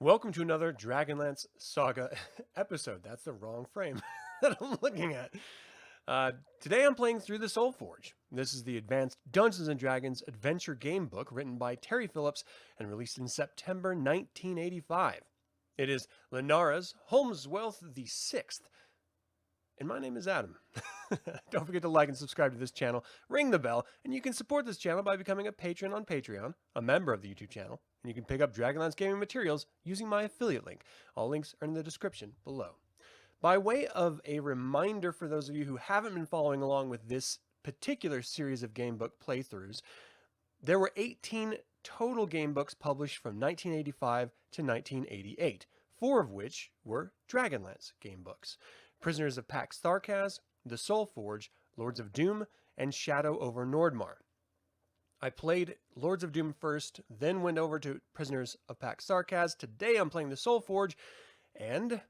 Welcome to another Dragonlance Saga episode. That's the wrong frame that I'm looking at. Today I'm playing through the Soulforge. This is the Advanced Dungeons & Dragons Adventure game book written by Terry Phillips and released in September 1985. It is Lenara's Holmeswealth the Sixth, and my name is Adam. Don't forget to like and subscribe to this channel, ring the bell, and you can support this channel by becoming a patron on Patreon, a member of the YouTube channel, and you can pick up Dragonlance gaming materials using my affiliate link. All links are in the description below. By way of a reminder for those of you who haven't been following along with this particular series of gamebook playthroughs, there were 18 total gamebooks published from 1985 to 1988, 4 of which were Dragonlance gamebooks: Prisoners of Pax Tharkaz, The Soulforge, Lords of Doom, and Shadow over Nordmar. I played Lords of Doom first, then went over to Prisoners of Pax Tharkaz. Today I'm playing The Soulforge, and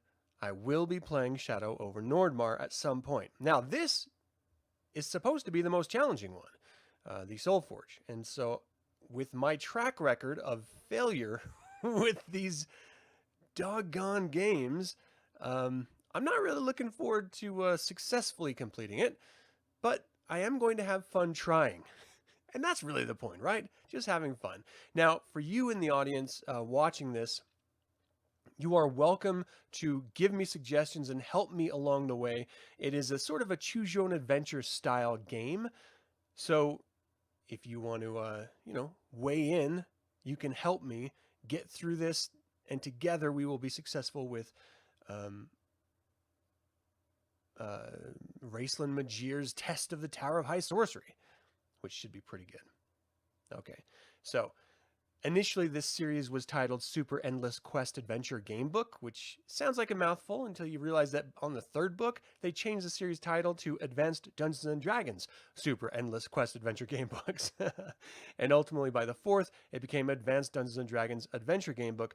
I will be playing Shadow over Nordmar at some point. Now, this is supposed to be the most challenging one, the Soulforge. And so, with my track record of failure with these doggone games, I'm not really looking forward to successfully completing it, but I am going to have fun trying. And that's really the point, right? Just having fun. Now, for you in the audience watching this, you are welcome to give me suggestions and help me along the way. It is a sort of a choose your own adventure style game. So if you want to, weigh in, you can help me get through this, and together we will be successful with Raceland Magir's Test of the Tower of High Sorcery, which should be pretty good. Okay, so initially this series was titled Super Endless Quest Adventure Gamebook, which sounds like a mouthful until you realize that on the third book, they changed the series title to Advanced Dungeons & Dragons Super Endless Quest Adventure Gamebooks. And ultimately by the fourth, it became Advanced Dungeons & Dragons Adventure Gamebook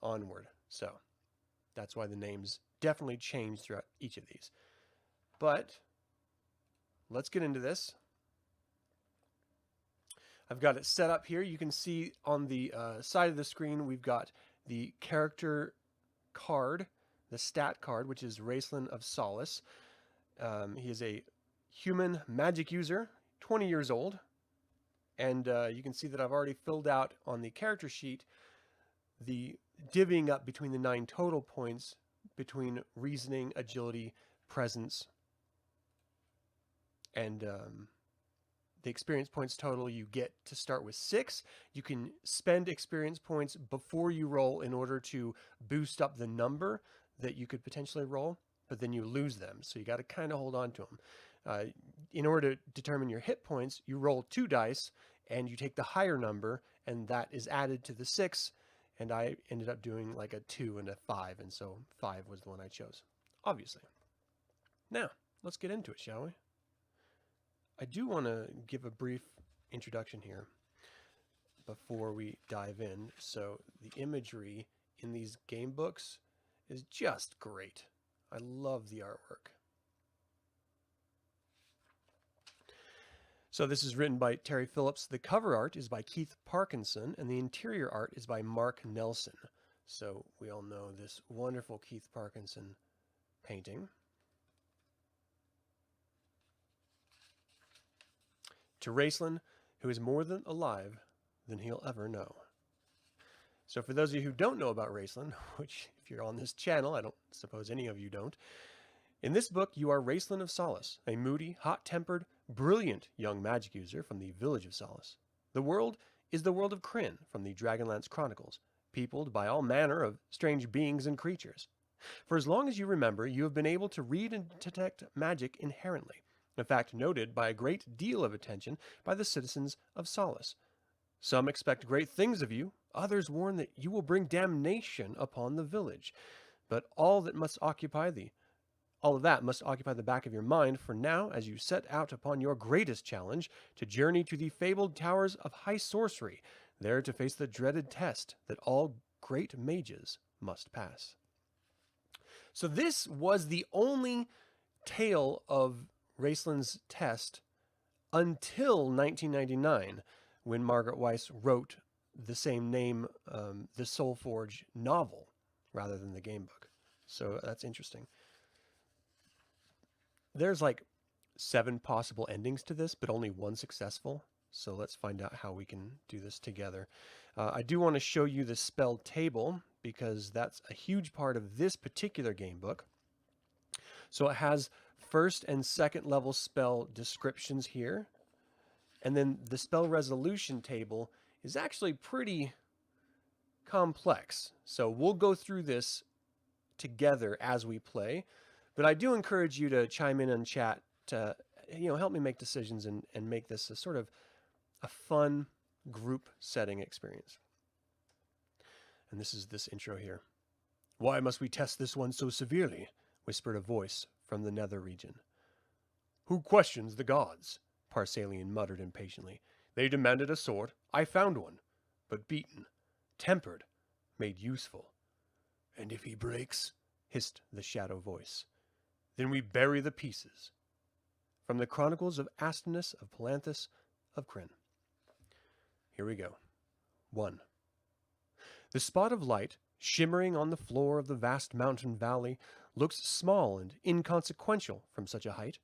onward. So that's why the names definitely changed throughout each of these. But let's get into this. I've got it set up here. You can see on the side of the screen, we've got the character card, the stat card, which is Raceland of Solace. He is a human magic user, 20 years old. And you can see that I've already filled out on the character sheet the divvying up between the 9 total points between reasoning, agility, presence, and the experience points total you get to start with 6. You can spend experience points before you roll in order to boost up the number that you could potentially roll, but then you lose them. So you got to kind of hold on to them. In order to determine your hit points, you roll 2 dice and you take the higher number, and that is added to the 6. And I ended up doing like a 2 and a 5, and so 5 was the one I chose, obviously. Now, let's get into it, shall we? I do want to give a brief introduction here before we dive in. So the imagery in these game books is just great. I love the artwork. So this is written by Terry Phillips. The cover art is by Keith Parkinson, and the interior art is by Mark Nelson. So we all know this wonderful Keith Parkinson painting. To Raceland, who is more than alive than he'll ever know. So for those of you who don't know about Raceland, which if you're on this channel, I don't suppose any of you don't, in this book you are Raceland of Solace, a moody, hot-tempered, brilliant young magic user from the village of Solace. The world is the world of Krynn from the Dragonlance Chronicles, peopled by all manner of strange beings and creatures. For as long as you remember, you have been able to read and detect magic inherently, a fact noted by a great deal of attention by the citizens of Solace. Some expect great things of you, others warn that you will bring damnation upon the village. But all of that must occupy the back of your mind for now as you set out upon your greatest challenge to journey to the fabled towers of high sorcery, there to face the dreaded test that all great mages must pass. So this was the only tale of Raceland's test until 1999, when Margaret Weiss wrote the same name, the Soulforge novel, rather than the game book. So that's interesting. There's like 7 possible endings to this, but only one successful. So let's find out how we can do this together. I do want to show you the spell table because that's a huge part of this particular game book. So it has first and second level spell descriptions here. And then the spell resolution table is actually pretty complex. So we'll go through this together as we play. But I do encourage you to chime in and chat to help me make decisions and make this a sort of a fun group setting experience. And this is this intro here. Why must we test this one so severely? Whispered a voice from the nether region. Who questions the gods? Parsalian muttered impatiently. They demanded a sword. I found one, but beaten, tempered, made useful. And if he breaks, hissed the shadow voice, then we bury the pieces. From the Chronicles of Astinus of Palanthus of Krynn. Here we go. 1. The spot of light, shimmering on the floor of the vast mountain valley, looks small and inconsequential from such a height.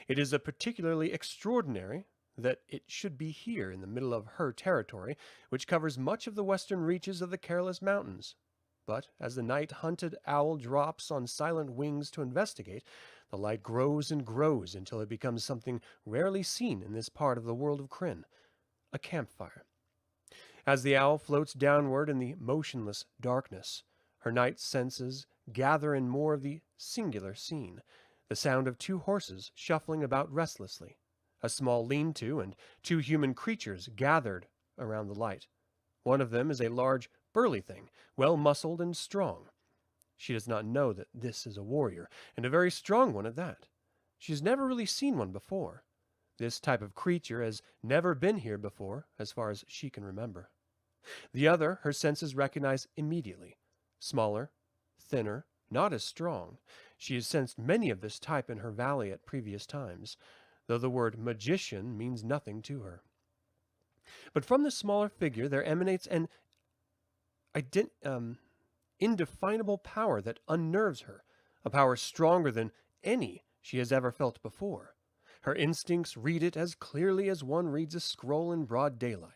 It is a particularly extraordinary that it should be here in the middle of her territory, which covers much of the western reaches of the Careless Mountains. But as the night-hunted owl drops on silent wings to investigate, the light grows and grows until it becomes something rarely seen in this part of the world of Krynn, a campfire. As the owl floats downward in the motionless darkness, her night senses gather in more of the singular scene, the sound of 2 horses shuffling about restlessly, a small lean-to and 2 human creatures gathered around the light. One of them is a large, burly thing, well-muscled and strong. She does not know that this is a warrior, and a very strong one at that. She has never really seen one before. This type of creature has never been here before, as far as she can remember. The other her senses recognize immediately. Smaller, thinner, not as strong. She has sensed many of this type in her valley at previous times, though the word magician means nothing to her. But from the smaller figure there emanates an indefinable power that unnerves her, a power stronger than any she has ever felt before. Her instincts read it as clearly as one reads a scroll in broad daylight.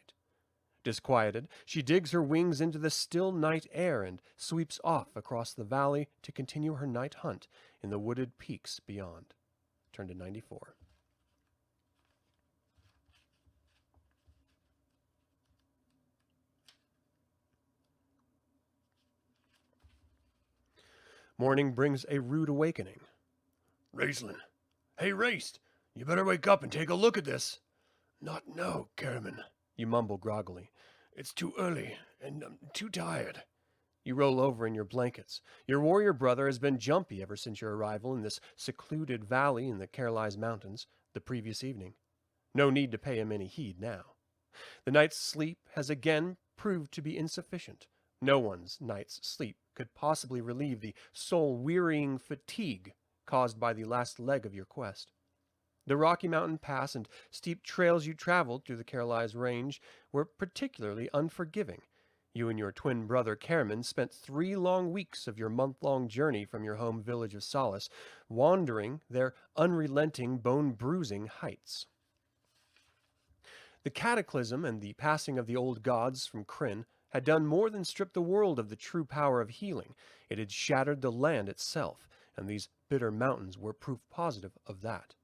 Disquieted, she digs her wings into the still night air and sweeps off across the valley to continue her night hunt in the wooded peaks beyond. Turn to 94. Morning brings a rude awakening. Raistlin. Hey, Raced, you better wake up and take a look at this. Not now, Caraman, you mumble groggily. It's too early, and I'm too tired. You roll over in your blankets. Your warrior brother has been jumpy ever since your arrival in this secluded valley in the Careless Mountains the previous evening. No need to pay him any heed now. The night's sleep has again proved to be insufficient. No one's night's sleep could possibly relieve the soul-wearying fatigue caused by the last leg of your quest. The Rocky Mountain Pass and steep trails you traveled through the Careless Range were particularly unforgiving. You and your twin brother Caraman spent 3 long weeks of your month-long journey from your home village of Solace, wandering their unrelenting, bone-bruising heights. The cataclysm and the passing of the old gods from Krynn had done more than strip the world of the true power of healing. It had shattered the land itself, and these bitter mountains were proof positive of that.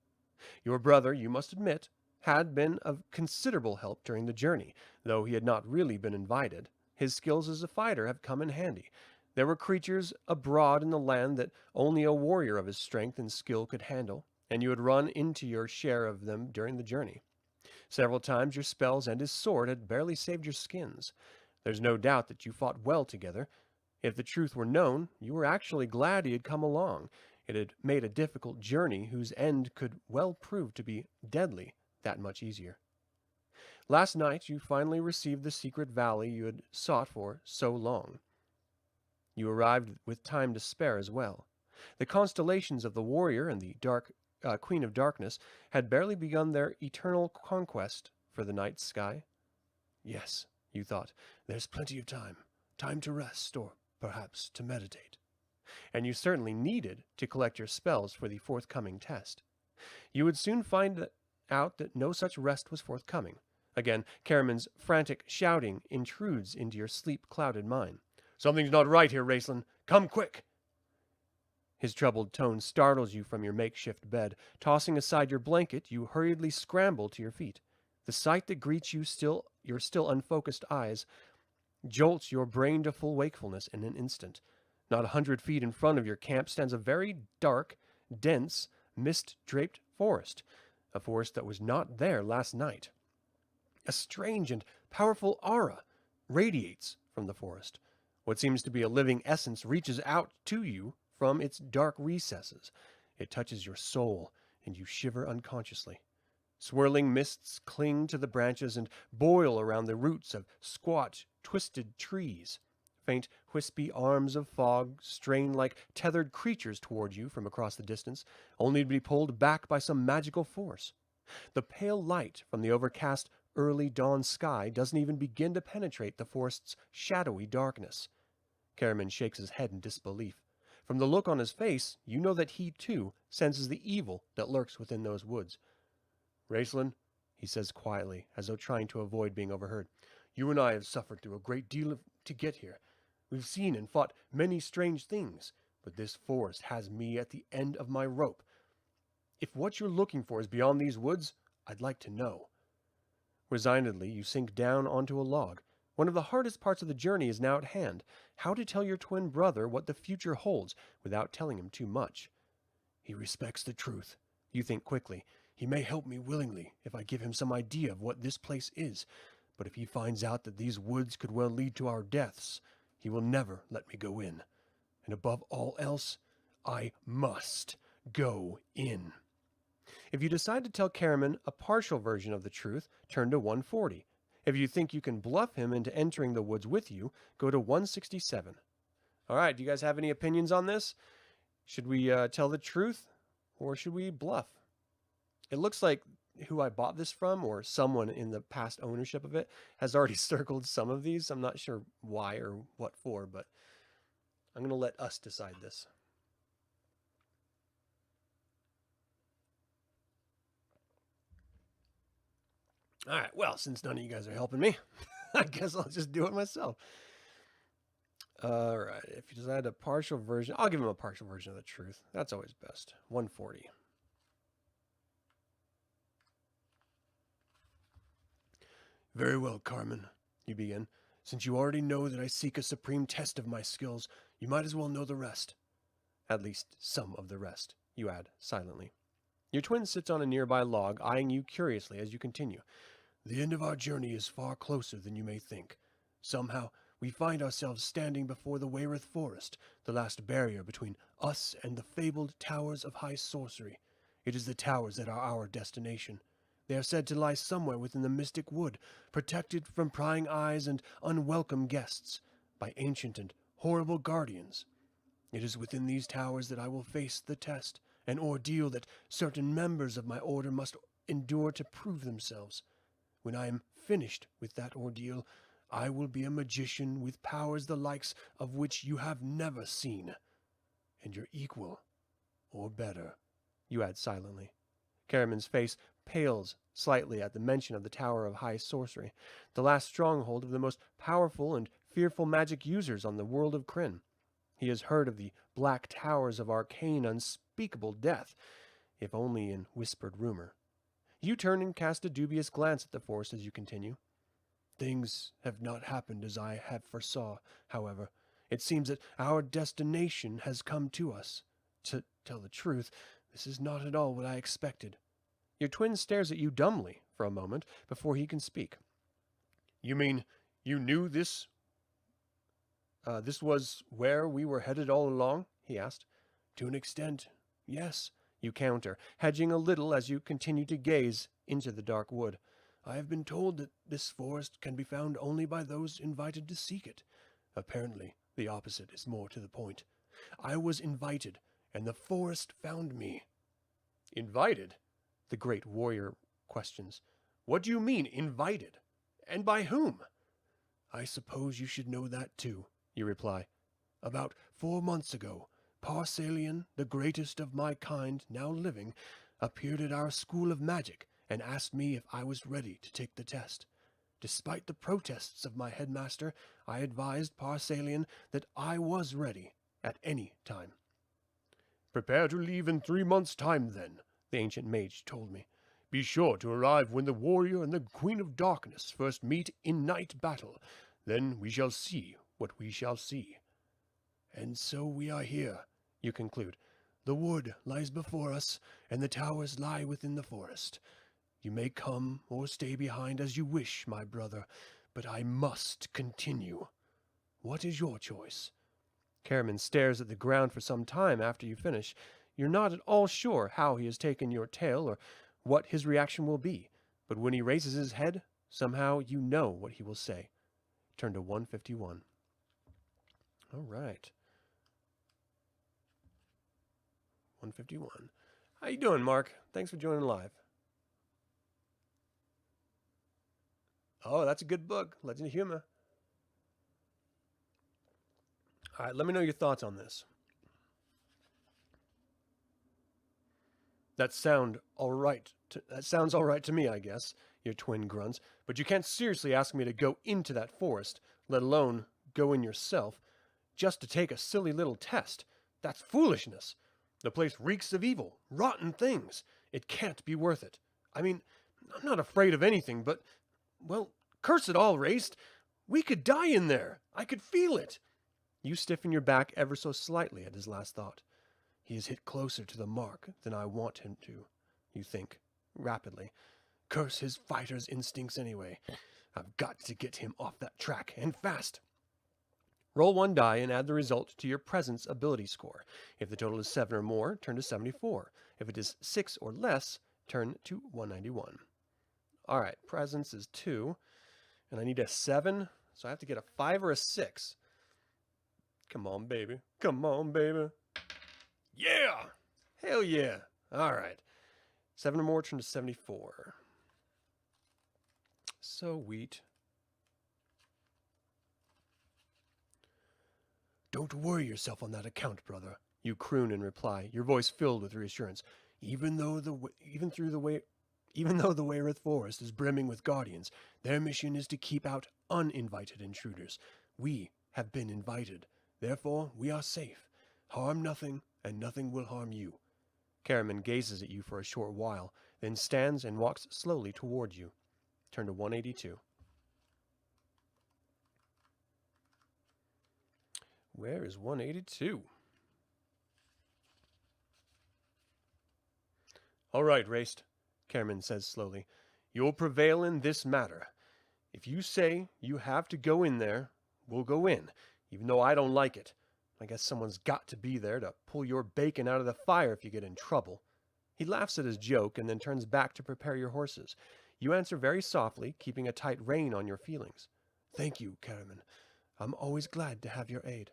Your brother, you must admit, had been of considerable help during the journey, though he had not really been invited. His skills as a fighter have come in handy. There were creatures abroad in the land that only a warrior of his strength and skill could handle, and you had run into your share of them during the journey. Several times your spells and his sword had barely saved your skins. There's no doubt that you fought well together. If the truth were known, you were actually glad he had come along. It had made a difficult journey whose end could well prove to be deadly that much easier. Last night you finally received the secret valley you had sought for so long. You arrived with time to spare as well. The constellations of the warrior and the Queen of Darkness had barely begun their eternal conquest for the night sky. Yes, You thought, there's plenty of time. Time to rest, or perhaps to meditate. And you certainly needed to collect your spells for the forthcoming test. You would soon find out that no such rest was forthcoming. Again, Caraman's frantic shouting intrudes into your sleep-clouded mind. Something's not right here, Raceland. Come quick! His troubled tone startles you from your makeshift bed. Tossing aside your blanket, you hurriedly scramble to your feet. The sight that greets you your still unfocused eyes jolts your brain to full wakefulness in an instant. Not 100 feet in front of your camp stands a very dark, dense, mist-draped forest. A forest that was not there last night. A strange and powerful aura radiates from the forest. What seems to be a living essence reaches out to you from its dark recesses. It touches your soul, and you shiver unconsciously. Swirling mists cling to the branches and boil around the roots of squat, twisted trees. Faint, wispy arms of fog strain like tethered creatures toward you from across the distance, only to be pulled back by some magical force. The pale light from the overcast early dawn sky doesn't even begin to penetrate the forest's shadowy darkness. Caraman shakes his head in disbelief. From the look on his face, you know that he, too, senses the evil that lurks within those woods. Raceland, he says quietly, as though trying to avoid being overheard, you and I have suffered through a great deal to get here. We've seen and fought many strange things, but this forest has me at the end of my rope. If what you're looking for is beyond these woods, I'd like to know. Resignedly, you sink down onto a log. One of the hardest parts of the journey is now at hand. How to tell your twin brother what the future holds without telling him too much. He respects the truth. You think quickly. He may help me willingly if I give him some idea of what this place is. But if he finds out that these woods could well lead to our deaths, he will never let me go in. And above all else, I must go in. If you decide to tell Caraman a partial version of the truth, turn to 140. If you think you can bluff him into entering the woods with you, go to 167. All right, do you guys have any opinions on this? Should we tell the truth, or should we bluff? It looks like who I bought this from, or someone in the past ownership of it, has already circled some of these. I'm not sure why or what for, but I'm going to let us decide this. All right, well, since none of you guys are helping me, I guess I'll just do it myself. All right, if you decide a partial version, I'll give him a partial version of the truth. That's always best. 140. Very well, Carmen, you begin. Since you already know that I seek a supreme test of my skills, you might as well know the rest. At least some of the rest, you add silently. Your twin sits on a nearby log, eyeing you curiously as you continue. The end of our journey is far closer than you may think. Somehow, we find ourselves standing before the Wayreth Forest, the last barrier between us and the fabled towers of high sorcery. It is the towers that are our destination. They are said to lie somewhere within the mystic wood, protected from prying eyes and unwelcome guests by ancient and horrible guardians. It is within these towers that I will face the test, an ordeal that certain members of my order must endure to prove themselves. When I am finished with that ordeal, I will be a magician with powers the likes of which you have never seen. And your equal, or better, you add silently. Caraman's face pales slightly at the mention of the Tower of High Sorcery, the last stronghold of the most powerful and fearful magic users on the world of Krynn. He has heard of the black towers of arcane, unspeakable death, if only in whispered rumor. You turn and cast a dubious glance at the forest as you continue. Things have not happened as I have foresaw, however. It seems that our destination has come to us. To tell the truth, this is not at all what I expected. Your twin stares at you dumbly for a moment before he can speak. You mean you knew this was where we were headed all along? He asked. To an extent, yes, you counter, hedging a little as you continue to gaze into the dark wood. I have been told that this forest can be found only by those invited to seek it. Apparently, the opposite is more to the point. I was invited, and the forest found me. Invited? The great warrior questions. What do you mean, invited? And by whom? I suppose you should know that too, you reply. About 4 months ago, Parsalian, the greatest of my kind now living, appeared at our school of magic and asked me if I was ready to take the test. Despite the protests of my headmaster, I advised Parsalian that I was ready at any time. Prepare to leave in 3 months' time, then, the ancient mage told me. Be sure to arrive when the warrior and the Queen of Darkness first meet in night battle. Then we shall see what we shall see. And so we are here, you conclude. The wood lies before us, and the towers lie within the forest. You may come or stay behind as you wish, my brother, but I must continue. What is your choice? Caraman stares at the ground for some time after you finish. You're not at all sure how he has taken your tale or what his reaction will be, but when he raises his head, somehow you know what he will say. Turn to 151. All right. 151. How you doing, Mark? Thanks for joining live. Oh, that's a good book. Legend of Humor. All right, let me know your thoughts on this. That sounds all right to me, I guess, your twin grunts. But you can't seriously ask me to go into that forest, let alone go in yourself, just to take a silly little test. That's foolishness. The place reeks of evil, rotten things. It can't be worth it. I mean, I'm not afraid of anything, but, well, curse it all, Raced. We could die in there. I could feel it. You stiffen your back ever so slightly at his last thought. He has hit closer to the mark than I want him to, you think, rapidly. Curse his fighter's instincts anyway. I've got to get him off that track, and fast. Roll 1 die and add the result to your presence ability score. If the total is 7 or more, turn to 74. If it is 6 or less, turn to 191. All right, presence is 2, and I need a 7, so I have to get a 5 or a 6. Come on, baby. Come on, baby. Yeah! Hell yeah. All right. 7 or more, turn to 74. Sweet. Don't worry yourself on that account, brother, you croon in reply, your voice filled with reassurance. Even though the Wayreth Forest is brimming with guardians, their mission is to keep out uninvited intruders. We have been invited. Therefore, we are safe. Harm nothing, and nothing will harm you. Caraman gazes at you for a short while, then stands and walks slowly toward you. Turn to 182. Where is 182? All right, Raced, Caraman says slowly. You'll prevail in this matter. If you say you have to go in there, we'll go in, even though I don't like it. I guess someone's got to be there to pull your bacon out of the fire if you get in trouble. He laughs at his joke and then turns back to prepare your horses. You answer very softly, keeping a tight rein on your feelings. Thank you, Caraman. I'm always glad to have your aid.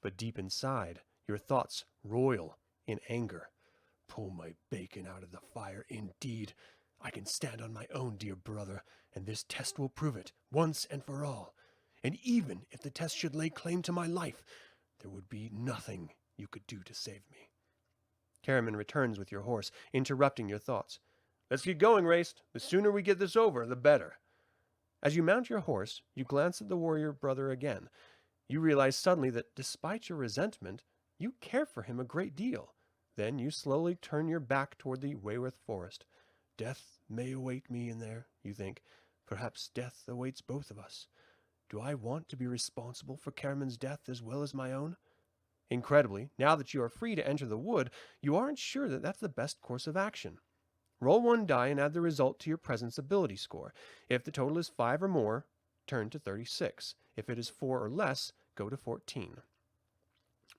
But deep inside, your thoughts roil in anger. Pull my bacon out of the fire, indeed. I can stand on my own, dear brother, and this test will prove it, once and for all. And even if the test should lay claim to my life, there would be nothing you could do to save me. Caraman returns with your horse, interrupting your thoughts. Let's get going, Raced. The sooner we get this over, the better. As you mount your horse, you glance at the warrior brother again. You realize suddenly that despite your resentment, you care for him a great deal. Then you slowly turn your back toward the Wayreth Forest. Death may await me in there, you think. Perhaps death awaits both of us. Do I want to be responsible for Caraman's death as well as my own? Incredibly, now that you are free to enter the wood, you aren't sure that that's the best course of action. Roll 1 die and add the result to your presence ability score. If the total is 5 or more, turn to 36. If it is 4 or less, go to 14.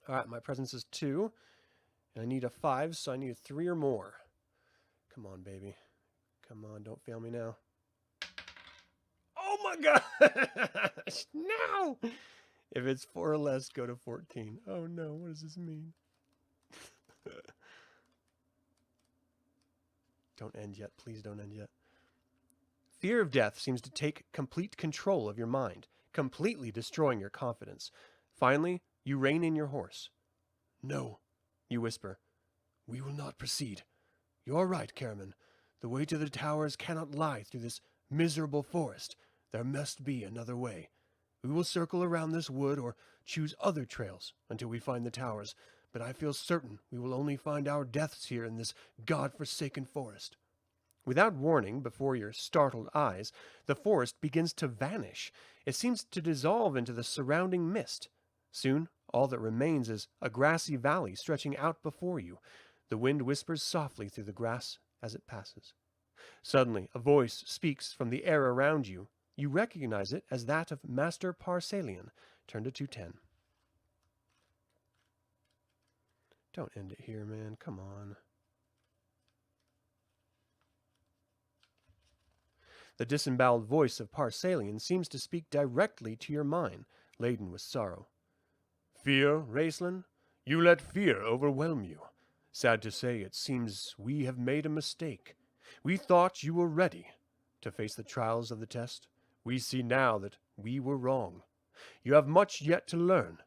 All right, my presence is 2, and I need a 5, so I need a 3 or more. Come on, baby. Come on, don't fail me now. Oh my gosh! No! If it's 4 or less, go to 14. Oh no, what does this mean? Don't end yet. Please don't end yet. Fear of death seems to take complete control of your mind. completely destroying your confidence. Finally, you rein in your horse. "No," you whisper. "We will not proceed. You are right, Caramon. The way to the towers cannot lie through this miserable forest. There must be another way. We will circle around this wood or choose other trails until we find the towers, but I feel certain we will only find our deaths here in this god-forsaken forest." Without warning, before your startled eyes, the forest begins to vanish. It seems to dissolve into the surrounding mist. Soon, all that remains is a grassy valley stretching out before you. The wind whispers softly through the grass as it passes. Suddenly, a voice speaks from the air around you. You recognize it as that of Master Parsalian. Turn to 210. Don't end it here, man. Come on. The disemboweled voice of Parsalian seems to speak directly to your mind, laden with sorrow. "Fear, Raistlin? You let fear overwhelm you. Sad to say, it seems we have made a mistake. We thought you were ready to face the trials of the test. We see now that we were wrong. You have much yet to learn.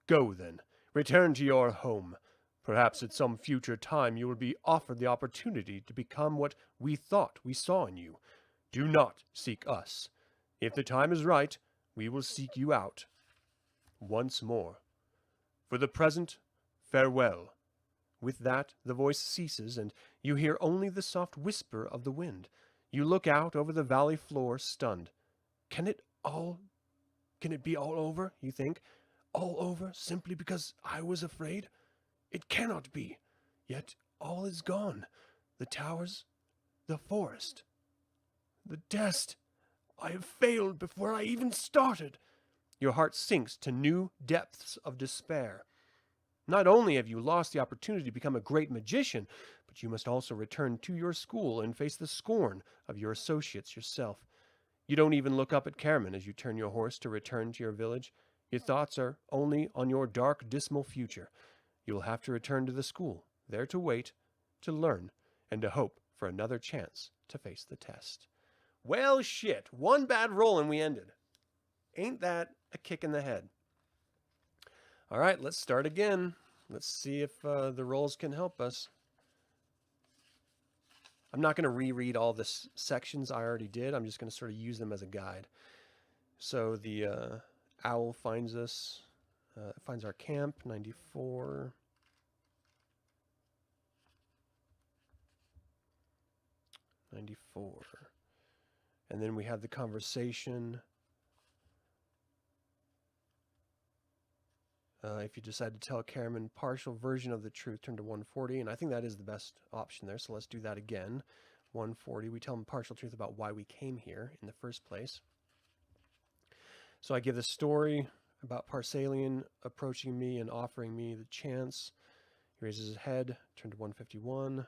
Go, then. Return to your home. Perhaps at some future time you will be offered the opportunity to become what we thought we saw in you. Do not seek us. If the time is right, we will seek you out once more. For the present, farewell." With that, the voice ceases, and you hear only the soft whisper of the wind. You look out over the valley floor, stunned. Can it be all over, you think? All over simply because I was afraid? It cannot be. Yet all is gone. The towers, the forest, the test. I have failed before I even started. Your heart sinks to new depths of despair. Not only have you lost the opportunity to become a great magician, but you must also return to your school and face the scorn of your associates yourself. You don't even look up at Caramon as you turn your horse to return to your village. Your thoughts are only on your dark, dismal future. You will have to return to the school, there to wait, to learn, and to hope for another chance to face the test. Well, shit. One bad roll and we ended. Ain't that a kick in the head? All right, let's start again. Let's see if the rolls can help us. I'm not going to reread all the sections I already did. I'm just going to sort of use them as a guide. So the owl finds us, finds our camp, 94. And then we have the conversation. If you decide to tell Caramon partial version of the truth, turn to 140. And I think that is the best option there. So let's do that again. 140. We tell him partial truth about why we came here in the first place. So I give the story about Parsalian approaching me and offering me the chance. He raises his head. Turn to 151. All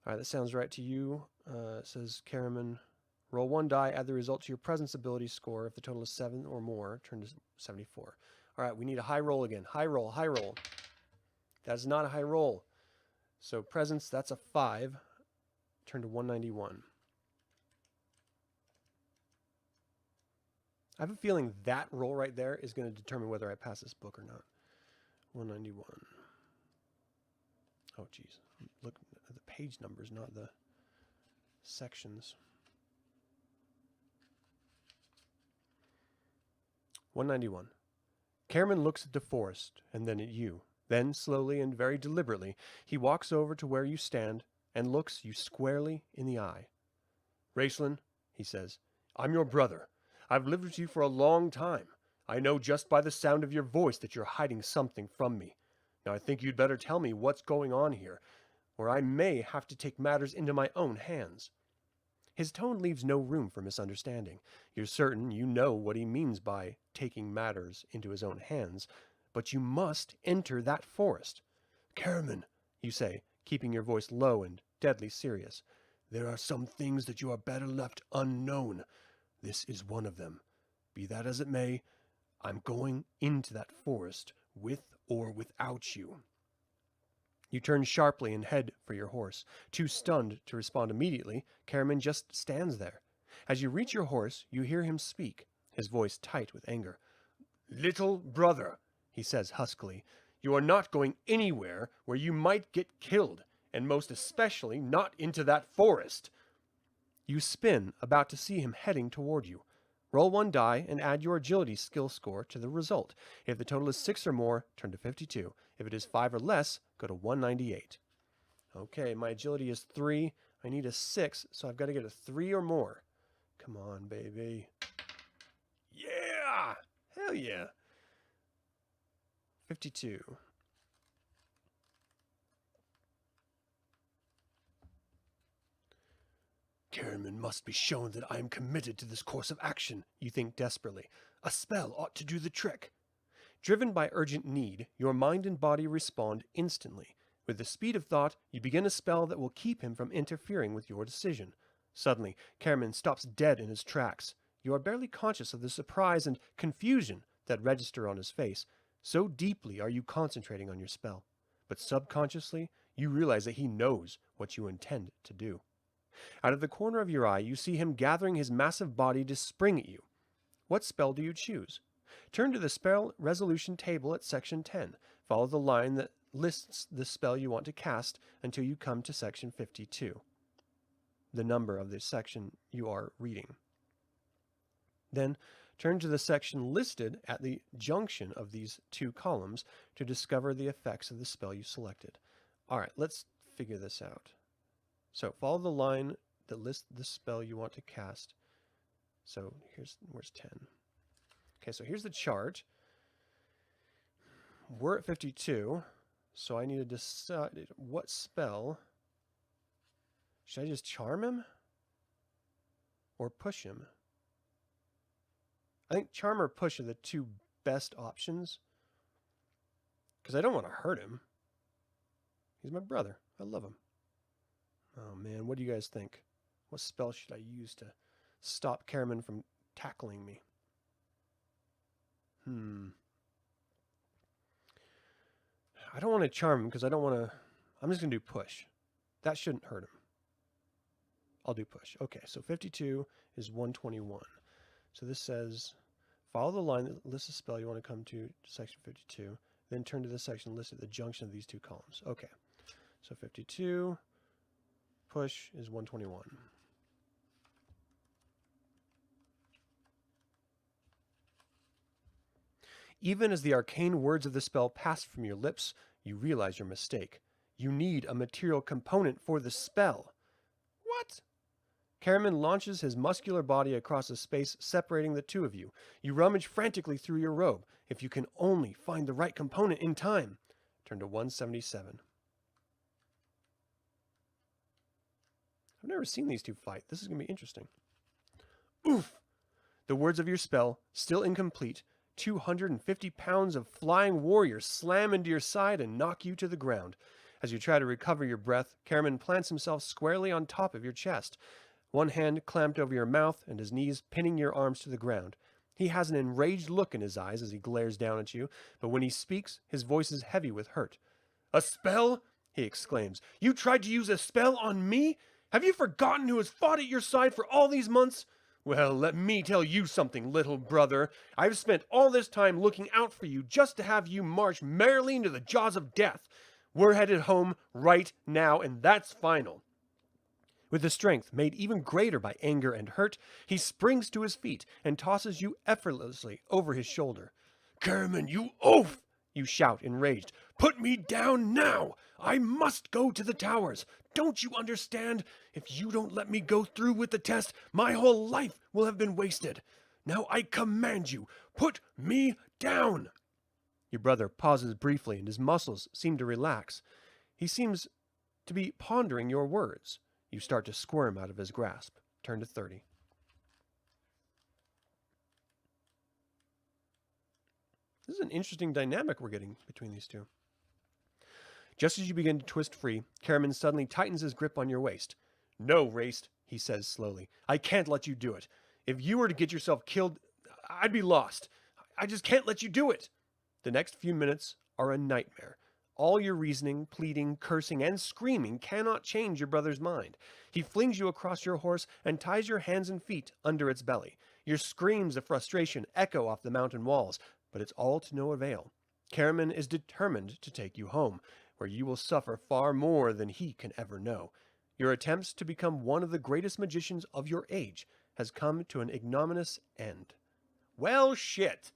right, that sounds right to you. It says, Caramon, roll one die, add the result to your presence ability score. If the total is 7 or more, turn to 74. All right, we need a high roll again. High roll, high roll. That's not a high roll. So presence, that's a 5. Turn to 191. I have a feeling that roll right there is going to determine whether I pass this book or not. 191. Oh, geez. Look at the page numbers, not the sections. 191. Caramon looks at the forest and then at you. Then, slowly and very deliberately, he walks over to where you stand and looks you squarely in the eye. Raistlin, he says, I'm your brother. I've lived with you for a long time. I know just by the sound of your voice that you're hiding something from me. Now I think you'd better tell me what's going on here, or I may have to take matters into my own hands. His tone leaves no room for misunderstanding. You're certain you know what he means by taking matters into his own hands, but you must enter that forest. Caramon, you say, keeping your voice low and deadly serious, there are some things that you are better left unknown. This is one of them. Be that as it may, I'm going into that forest with or without you. You turn sharply and head for your horse. Too stunned to respond immediately, Caramon just stands there. As you reach your horse, you hear him speak. his voice tight with anger. "Little brother," he says huskily, "you are not going anywhere where you might get killed, and most especially not into that forest." You spin, about to see him heading toward you. Roll 1 die and add your agility skill score to the result. If the total is 6 or more, turn to 52. If it is 5 or less, go to 198. Okay, my agility is 3. I need a 6, so I've got to get a 3 or more. Come on, baby. Yeah! Hell yeah. 52. Krynn must be shown that I am committed to this course of action, you think desperately. A spell ought to do the trick. Driven by urgent need, your mind and body respond instantly. With the speed of thought, you begin a spell that will keep him from interfering with your decision. Suddenly, Krynn stops dead in his tracks. You are barely conscious of the surprise and confusion that register on his face. So deeply are you concentrating on your spell. But subconsciously, you realize that he knows what you intend to do. Out of the corner of your eye, you see him gathering his massive body to spring at you. What spell do you choose? Turn to the spell resolution table at section 10. Follow the line that lists the spell you want to cast until you come to section 52, the number of the section you are reading. Then turn to the section listed at the junction of these two columns to discover the effects of the spell you selected. All right, let's figure this out. So follow the line that lists the spell you want to cast. So where's 10? Okay, so here's the chart. We're at 52, so I need to decide what spell. Should I just charm him? Or push him? I think charm or push are the two best options. Because I don't want to hurt him. He's my brother. I love him. Oh man, what do you guys think? What spell should I use to stop Krynn from tackling me? I don't want to charm him because I don't want to... I'm just going to do push. That shouldn't hurt him. I'll do push. Okay, so 52 is 121. So this says, follow the line that lists the spell you want to come to section 52, then turn to the section listed at the junction of these two columns. Okay, so 52, push is 121. Even as the arcane words of the spell pass from your lips, you realize your mistake. You need a material component for the spell. What? Krynn launches his muscular body across a space separating the two of you. You rummage frantically through your robe. If you can only find the right component in time. Turn to 177. I've never seen these two fight. This is going to be interesting. Oof! The words of your spell, still incomplete, 250 pounds of flying warriors slam into your side and knock you to the ground. As you try to recover your breath, Krynn plants himself squarely on top of your chest, one hand clamped over your mouth and his knees pinning your arms to the ground. He has an enraged look in his eyes as he glares down at you, but when he speaks, his voice is heavy with hurt. "A spell?" he exclaims. "You tried to use a spell on me? Have you forgotten who has fought at your side for all these months? Well, let me tell you something, little brother. I've spent all this time looking out for you just to have you march merrily into the jaws of death. We're headed home right now, and that's final." With the strength made even greater by anger and hurt, he springs to his feet and tosses you effortlessly over his shoulder. "Krynn, you oaf!" you shout, enraged. "Put me down now! I must go to the towers! Don't you understand? If you don't let me go through with the test, my whole life will have been wasted. Now I command you, put me down!" Your brother pauses briefly and his muscles seem to relax. He seems to be pondering your words. You start to squirm out of his grasp. Turn to 30. This is an interesting dynamic we're getting between these two. Just as you begin to twist free, Krynn suddenly tightens his grip on your waist. "No, Raist," he says slowly. "I can't let you do it. If you were to get yourself killed, I'd be lost. I just can't let you do it." The next few minutes are a nightmare. All your reasoning, pleading, cursing, and screaming cannot change your brother's mind. He flings you across your horse and ties your hands and feet under its belly. Your screams of frustration echo off the mountain walls, but it's all to no avail. Karaman is determined to take you home, where you will suffer far more than he can ever know. Your attempts to become one of the greatest magicians of your age has come to an ignominious end. Well, shit.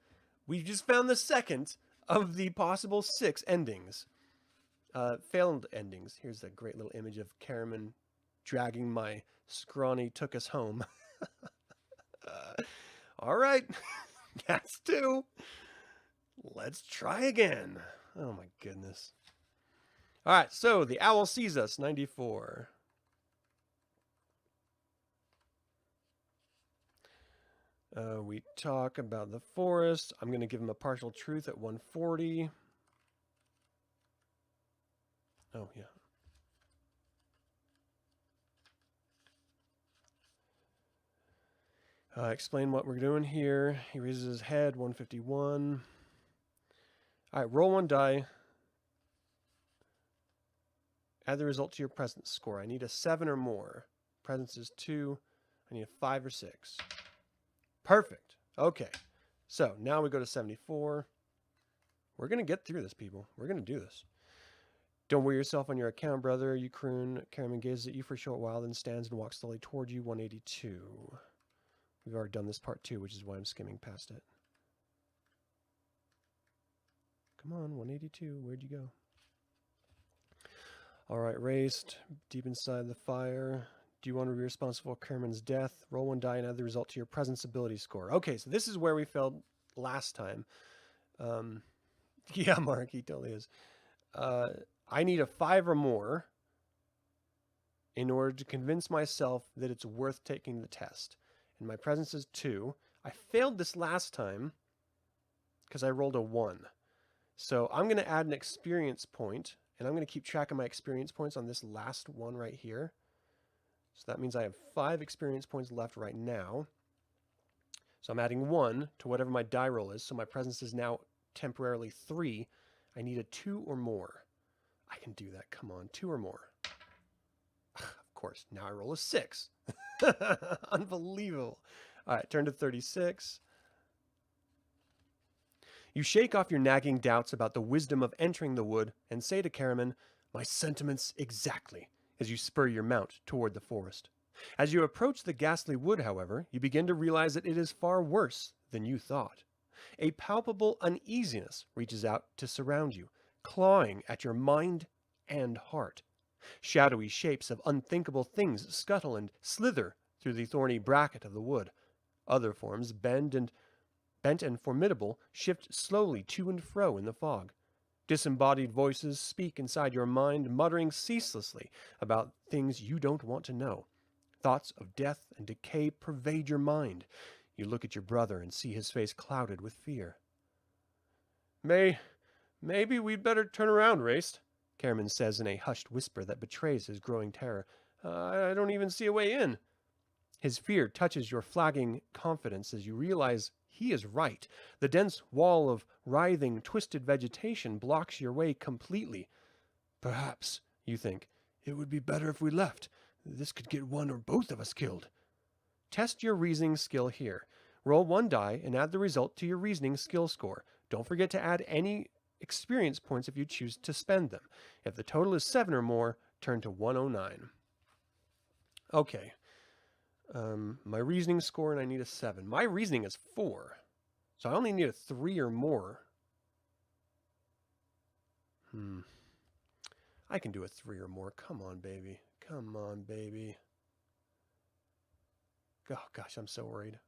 We just found the second of the possible 6 endings. Failed endings. Here's a great little image of Karaman dragging my scrawny took us home. All right. That's 2. Let's try again. Oh my goodness. All right, so the owl sees us, 94. We talk about the forest. I'm going to give him a partial truth at 140. Oh, yeah. Explain what we're doing here. He raises his head, 151. All right, roll 1 die. Add the result to your presence score. I need a 7 or more. Presence is 2. I need a 5 or 6. Perfect. Okay. So now we go to 74. We're going to get through this, people. We're going to do this. Don't wear yourself on your account, brother. You croon. Karaman gazes at you for a short while, then stands and walks slowly toward you, 182. We've already done this part 2, which is why I'm skimming past it. Come on, 182. Where'd you go? All right, raced. Deep inside the fire. Do you want to be responsible for Karaman's death? Roll 1 die and add the result to your presence ability score. Okay, so this is where we failed last time. Yeah, Mark, he totally is. I need a 5 or more in order to convince myself that it's worth taking the test. And my presence is 2. I failed this last time because I rolled a 1. So I'm going to add an experience point, and I'm going to keep track of my experience points on this last one right here. So that means I have 5 experience points left right now. So I'm adding 1 to whatever my die roll is. So my presence is now temporarily 3. I need a 2 or more. I can do that. Come on, 2 or more. Of course, now I roll a 6. Unbelievable. All right, turn to 36. You shake off your nagging doubts about the wisdom of entering the wood and say to Karaman, "My sentiments exactly," as you spur your mount toward the forest. As you approach the ghastly wood, however, you begin to realize that it is far worse than you thought. A palpable uneasiness reaches out to surround you, clawing at your mind and heart. Shadowy shapes of unthinkable things scuttle and slither through the thorny bracket of the wood. Other forms, bent and formidable, shift slowly to and fro in the fog. Disembodied voices speak inside your mind, muttering ceaselessly about things you don't want to know. Thoughts of death and decay pervade your mind. You look at your brother and see his face clouded with fear. Maybe we'd better turn around, Raced, Karaman says in a hushed whisper that betrays his growing terror. I don't even see a way in. His fear touches your flagging confidence as you realize he is right. The dense wall of writhing, twisted vegetation blocks your way completely. Perhaps, you think, it would be better if we left. This could get one or both of us killed. Test your reasoning skill here. Roll 1 die and add the result to your reasoning skill score. Don't forget to add any experience points if you choose to spend them. If the total is 7 or more, turn to 109. Okay. My reasoning score, and I need a 7. My reasoning is 4. So I only need a 3 or more. I can do a 3 or more. Come on, baby. Come on, baby. Oh, gosh, I'm so worried.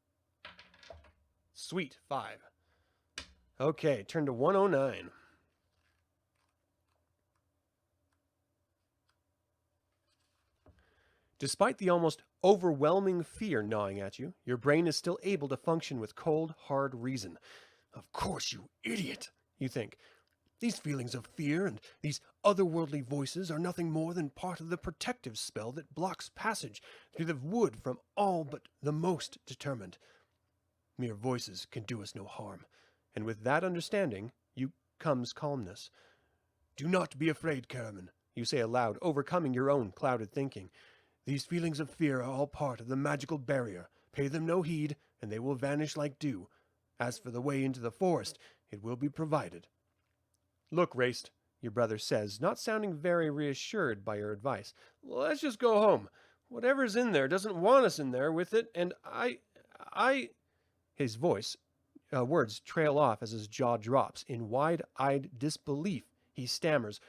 Sweet, 5. Okay, turn to 109. Despite the almost overwhelming fear gnawing at you, your brain is still able to function with cold, hard reason. Of course, you idiot, you think. These feelings of fear and these otherworldly voices are nothing more than part of the protective spell that blocks passage through the wood from all but the most determined. Mere voices can do us no harm, and with that understanding comes calmness. Do not be afraid, Karaman, you say aloud, overcoming your own clouded thinking. These feelings of fear are all part of the magical barrier. Pay them no heed, and they will vanish like dew. As for the way into the forest, it will be provided. Look, Raced, your brother says, not sounding very reassured by your advice. Let's just go home. Whatever's in there doesn't want us in there with it, and His words trail off as his jaw drops. In wide-eyed disbelief, he stammers,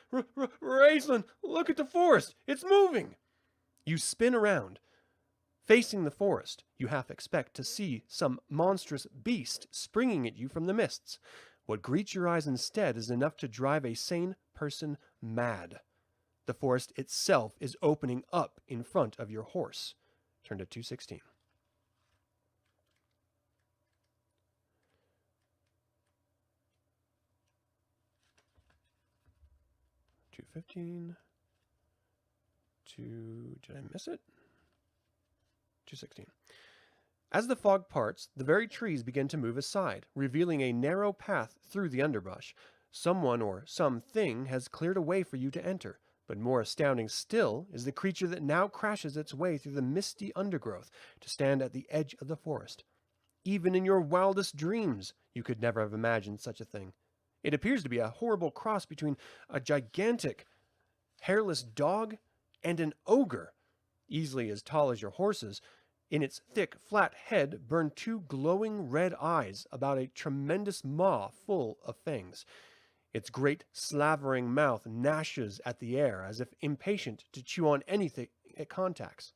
Raistlin, look at the forest. It's moving. You spin around. Facing the forest, you half expect to see some monstrous beast springing at you from the mists. What greets your eyes instead is enough to drive a sane person mad. The forest itself is opening up in front of your horse. Turn to 216. 215. Did I miss it? 216. As the fog parts, the very trees begin to move aside, revealing a narrow path through the underbrush. Someone or something has cleared a way for you to enter, but more astounding still is the creature that now crashes its way through the misty undergrowth to stand at the edge of the forest. Even in your wildest dreams, you could never have imagined such a thing. It appears to be a horrible cross between a gigantic, hairless dog and an ogre, easily as tall as your horses. In its thick, flat head burn two glowing red eyes about a tremendous maw full of fangs. Its great, slavering mouth gnashes at the air as if impatient to chew on anything it contacts.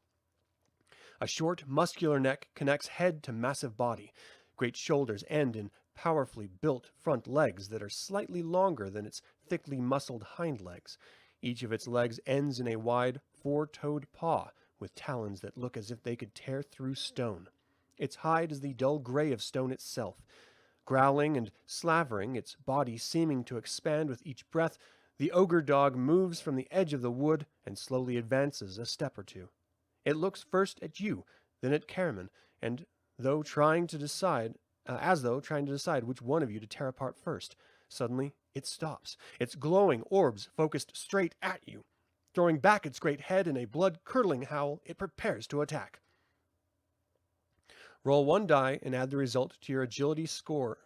A short, muscular neck connects head to massive body. Great shoulders end in powerfully built front legs that are slightly longer than its thickly muscled hind legs. Each of its legs ends in a wide, four-toed paw, with talons that look as if they could tear through stone. Its hide is the dull gray of stone itself. Growling and slavering, its body seeming to expand with each breath, the ogre dog moves from the edge of the wood and slowly advances a step or two. It looks first at you, then at Karaman, and as though trying to decide which one of you to tear apart first. Suddenly, it stops, its glowing orbs focused straight at you. Throwing back its great head in a blood-curdling howl, it prepares to attack. Roll one die and add the result to your agility score.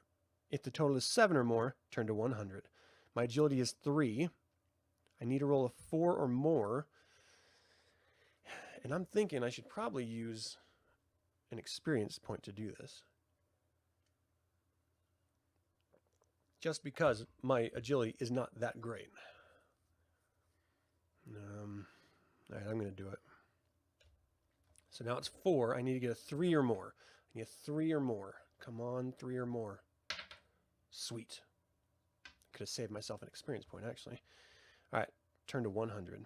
If the total is 7 or more, turn to 100. My agility is 3. I need to roll a 4 or more. And I'm thinking I should probably use an experience point to do this. Just because my agility is not that great. Alright, I'm going to do it. So now it's 4. I need to get a 3 or more. I need a 3 or more. Come on, 3 or more. Sweet. Could have saved myself an experience point, actually. Alright, turn to 100.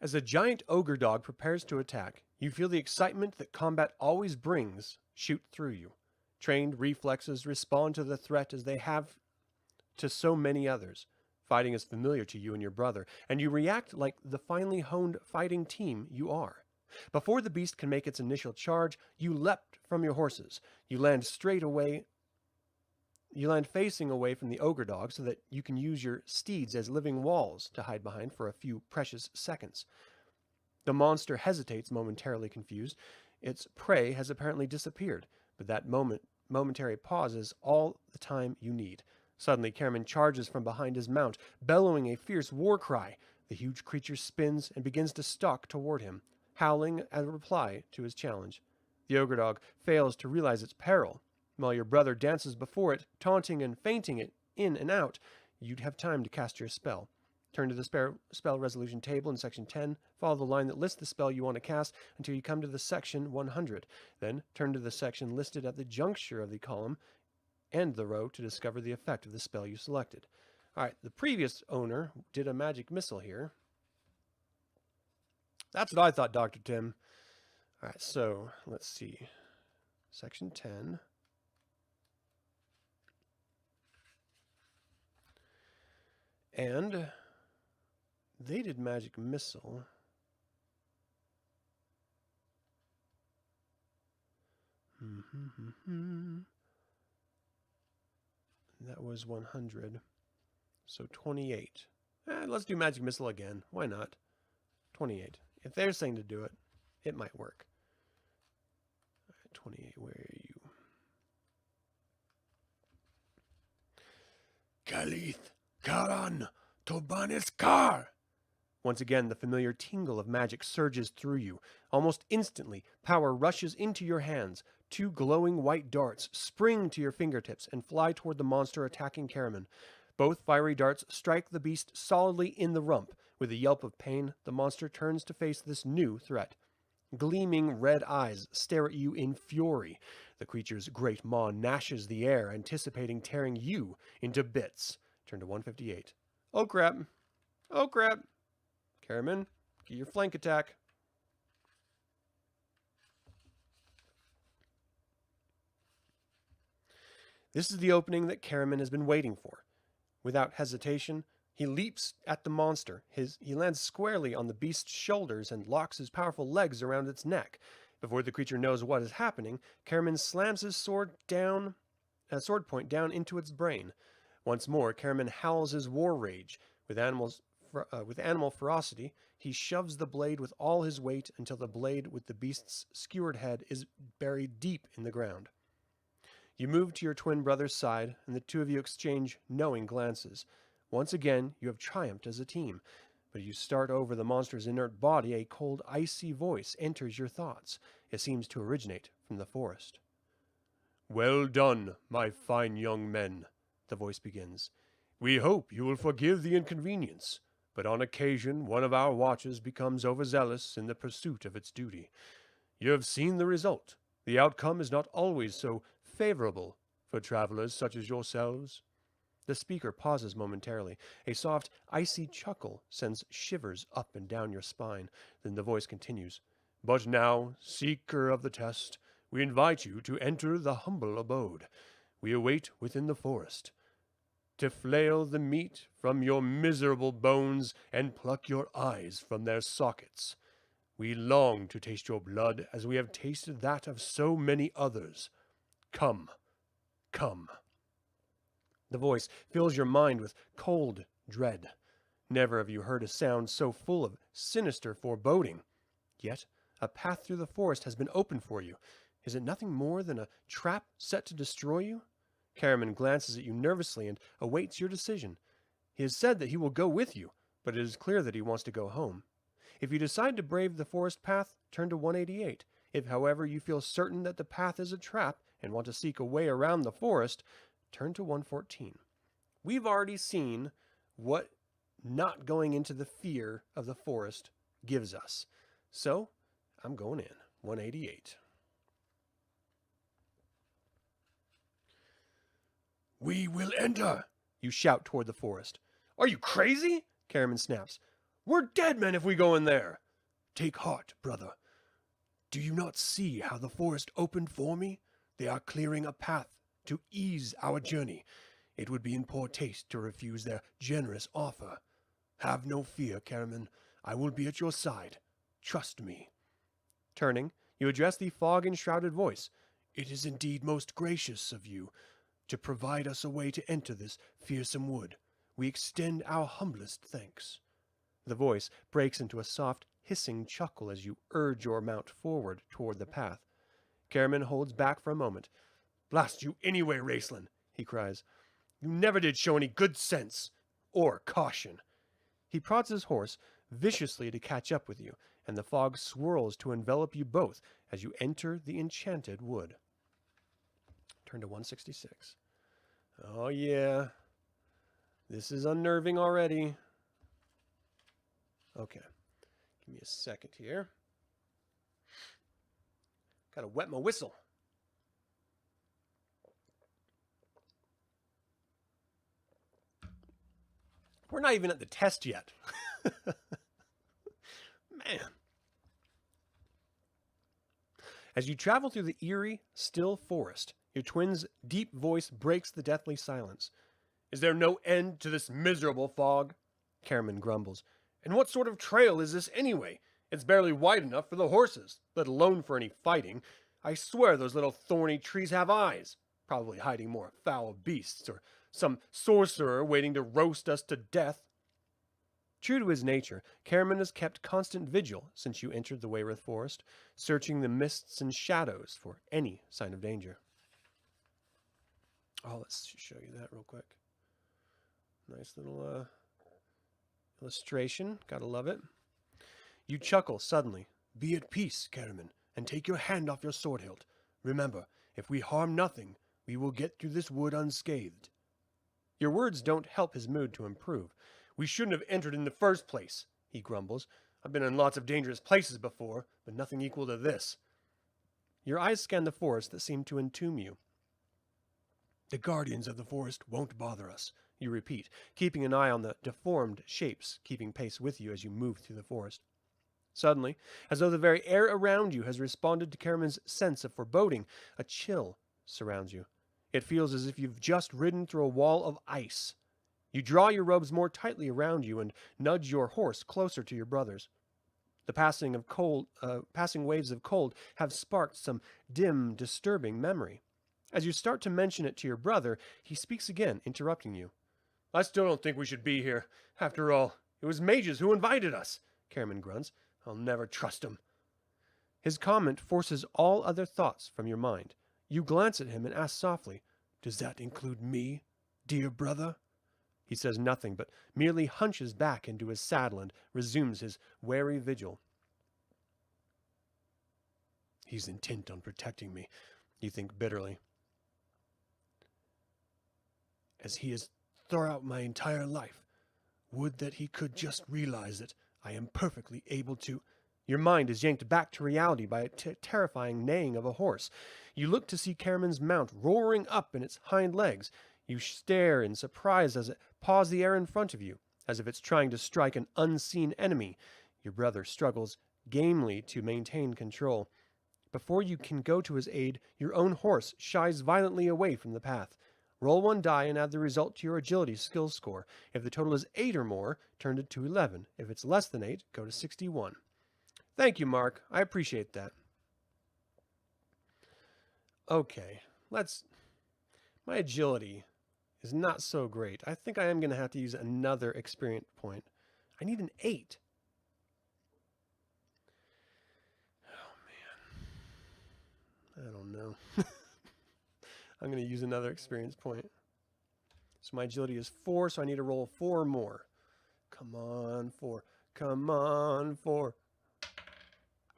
As a giant ogre dog prepares to attack, you feel the excitement that combat always brings shoot through you. Trained reflexes respond to the threat as they have to so many others. Fighting is familiar to you and your brother, and you react like the finely honed fighting team you are. Before the beast can make its initial charge, you leapt from your horses. You land facing away from the ogre dog so that you can use your steeds as living walls to hide behind for a few precious seconds. The monster hesitates, momentarily confused. Its prey has apparently disappeared, but that momentary pause is all the time you need. Suddenly, Karaman charges from behind his mount, bellowing a fierce war cry. The huge creature spins and begins to stalk toward him, howling as a reply to his challenge. The ogre dog fails to realize its peril. While your brother dances before it, taunting and feinting it in and out, you'd have time to cast your spell. Turn to the spell resolution table in section 10, follow the line that lists the spell you want to cast until you come to the section 100. Then turn to the section listed at the juncture of the column and the row to discover the effect of the spell you selected. Alright, the previous owner did a magic missile here. That's what I thought, Dr. Tim. Alright, so let's see. Section 10. And they did magic missile. That was 100. So 28. Let's do magic missile again. Why not? 28. If they're saying to do it, It might work. 28, where are you? Kalith, Karan, Tobaniskar! Once again, the familiar tingle of magic surges through you. Almost instantly, power rushes into your hands. 2 glowing white darts spring to your fingertips and fly toward the monster attacking Karaman. Both fiery darts strike the beast solidly in the rump. With a yelp of pain, the monster turns to face this new threat. Gleaming red eyes stare at you in fury. The creature's great maw gnashes the air, anticipating tearing you into bits. Turn to 158. Oh crap. Oh crap. Karaman, get your flank attack. This is the opening that Karaman has been waiting for. Without hesitation, he leaps at the monster. He lands squarely on the beast's shoulders and locks his powerful legs around its neck. Before the creature knows what is happening, Karaman slams his sword point down into its brain. Once more, Karaman howls his war rage. With animal ferocity, he shoves the blade with all his weight until the blade with the beast's skewered head is buried deep in the ground. You move to your twin brother's side, and the two of you exchange knowing glances. Once again, you have triumphed as a team, but you start over the monster's inert body, a cold, icy voice enters your thoughts. It seems to originate from the forest. "Well done, my fine young men," the voice begins. "We hope you will forgive the inconvenience, but on occasion one of our watches becomes overzealous in the pursuit of its duty. You have seen the result. The outcome is not always so favorable for travelers such as yourselves." The speaker pauses momentarily. A soft, icy chuckle sends shivers up and down your spine. Then the voice continues. "But now, seeker of the test, we invite you to enter the humble abode. We await within the forest, to flail the meat from your miserable bones and pluck your eyes from their sockets. We long to taste your blood as we have tasted that of so many others. Come, come." The voice fills your mind with cold dread. Never have you heard a sound so full of sinister foreboding. Yet, a path through the forest has been opened for you. Is it nothing more than a trap set to destroy you? Karaman glances at you nervously and awaits your decision. He has said that he will go with you, but it is clear that he wants to go home. If you decide to brave the forest path, turn to 188. If, however, you feel certain that the path is a trap and want to seek a way around the forest, turn to 114. We've already seen what not going into the fear of the forest gives us. So, I'm going in. 188. "We will enter," you shout toward the forest. "Are you crazy?" Karaman snaps. "We're dead men if we go in there." "Take heart, brother. Do you not see how the forest opened for me? They are clearing a path to ease our journey. It would be in poor taste to refuse their generous offer. Have no fear, Karaman. I will be at your side. Trust me." Turning, you address the fog-enshrouded voice. "It is indeed most gracious of you to provide us a way to enter this fearsome wood. We extend our humblest thanks." The voice breaks into a soft, hissing chuckle as you urge your mount forward toward the path. Karaman holds back for a moment. "Blast you anyway, Raceland," he cries. "You never did show any good sense or caution." He prods his horse viciously to catch up with you, and the fog swirls to envelop you both as you enter the enchanted wood. Turn to 166. Oh yeah. This is unnerving already. Okay. Give me a second here. Gotta wet my whistle. We're not even at the test yet. Man. As you travel through the eerie, still forest, your twin's deep voice breaks the deathly silence. "Is there no end to this miserable fog?" Karaman grumbles. "And what sort of trail is this anyway? It's barely wide enough for the horses, let alone for any fighting. I swear those little thorny trees have eyes, probably hiding more foul beasts, or some sorcerer waiting to roast us to death." True to his nature, Caraman has kept constant vigil since you entered the Wayreth Forest, searching the mists and shadows for any sign of danger. Oh, let's show you that real quick. Nice little illustration. Gotta love it. You chuckle suddenly. Be at peace, Caraman, and take your hand off your sword hilt. Remember, if we harm nothing, we will get through this wood unscathed. Your words don't help his mood to improve. We shouldn't have entered in the first place, he grumbles. I've been in lots of dangerous places before, but nothing equal to this. Your eyes scan the forest that seem to entomb you. The guardians of the forest won't bother us, you repeat, keeping an eye on the deformed shapes keeping pace with you as you move through the forest. Suddenly, as though the very air around you has responded to Caraman's sense of foreboding, a chill surrounds you. It feels as if you've just ridden through a wall of ice. You draw your robes more tightly around you and nudge your horse closer to your brother's. The passing waves of cold have sparked some dim, disturbing memory. As you start to mention it to your brother, he speaks again, interrupting you. I still don't think we should be here. After all, it was mages who invited us, Caraman grunts. I'll never trust him. His comment forces all other thoughts from your mind. You glance at him and ask softly, Does that include me, dear brother? He says nothing, but merely hunches back into his saddle and resumes his wary vigil. He's intent on protecting me, you think bitterly. As he has throughout my entire life. Would that he could just realize that I am perfectly able to... Your mind is yanked back to reality by a terrifying neighing of a horse. You look to see Caraman's mount roaring up in its hind legs. You stare in surprise as it paws the air in front of you, as if it's trying to strike an unseen enemy. Your brother struggles gamely to maintain control. Before you can go to his aid, your own horse shies violently away from the path. Roll one die and add the result to your agility skill score. If the total is 8 or more, turn it to 11. If it's less than 8, go to 61. Thank you, Mark. I appreciate that. Okay, my agility is not so great. I think I am going to have to use another experience point. I need an 8. Oh, man. I don't know. I'm going to use another experience point. So my agility is 4, so I need to roll 4 more. Come on, 4. Come on, 4.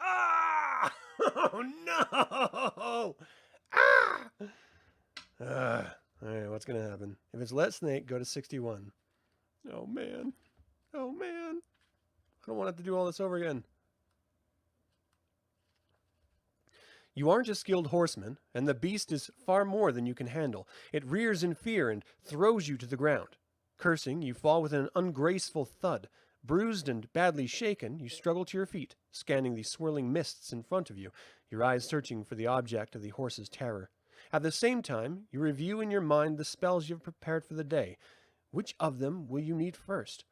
Ah! Oh, no! Ah! All right, what's going to happen? If it's less than 8, go to 61. Oh, man. Oh, man. I don't want to have to do all this over again. You aren't a skilled horseman, and the beast is far more than you can handle. It rears in fear and throws you to the ground. Cursing, you fall with an ungraceful thud. Bruised and badly shaken, you struggle to your feet, scanning the swirling mists in front of you, your eyes searching for the object of the horse's terror. At the same time, you review in your mind the spells you have prepared for the day. Which of them will you need first?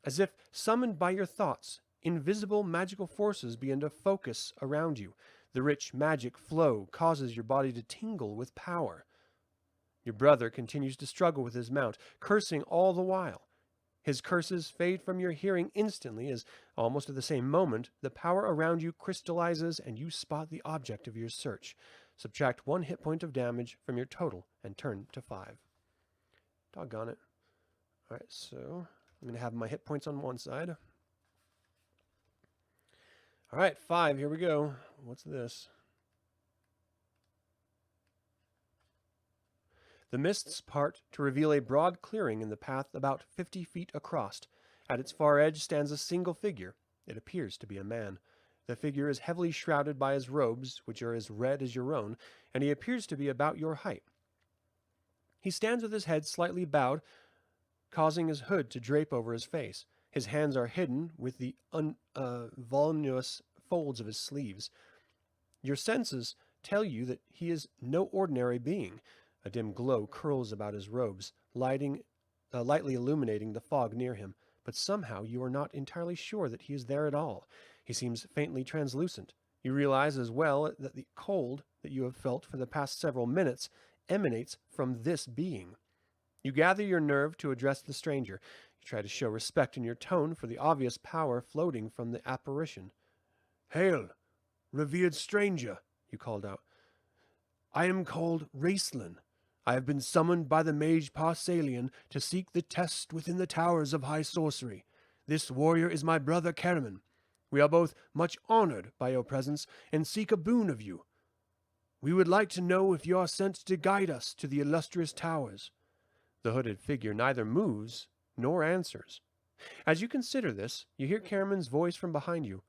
As if summoned by your thoughts, invisible magical forces begin to focus around you. The rich magic flow causes your body to tingle with power. Your brother continues to struggle with his mount, cursing all the while. His curses fade from your hearing instantly as, almost at the same moment, the power around you crystallizes and you spot the object of your search. Subtract 1 hit point of damage from your total and turn to 5. Doggone it. All right, so I'm going to have my hit points on one side. All right, 5, here we go. What's this? The mists part to reveal a broad clearing in the path about 50 feet across. At its far edge stands a single figure. It appears to be a man. The figure is heavily shrouded by his robes, which are as red as your own, and he appears to be about your height. He stands with his head slightly bowed, causing his hood to drape over his face. His hands are hidden with the voluminous folds of his sleeves. Your senses tell you that he is no ordinary being. A dim glow curls about his robes, lightly illuminating the fog near him, but somehow you are not entirely sure that he is there at all. He seems faintly translucent. You realize as well that the cold that you have felt for the past several minutes emanates from this being. You gather your nerve to address the stranger. You Try to show respect in your tone for the obvious power floating from the apparition. Hail, revered stranger, you called out. I am called Raceland. I have been summoned by the mage Parsalian to seek the test within the towers of high sorcery. This warrior is my brother Karaman. We are both much honored by your presence and seek a boon of you. We would like to know if you are sent to guide us to the illustrious towers. The hooded figure neither moves nor answers. As you consider this, you hear Karaman's voice from behind you.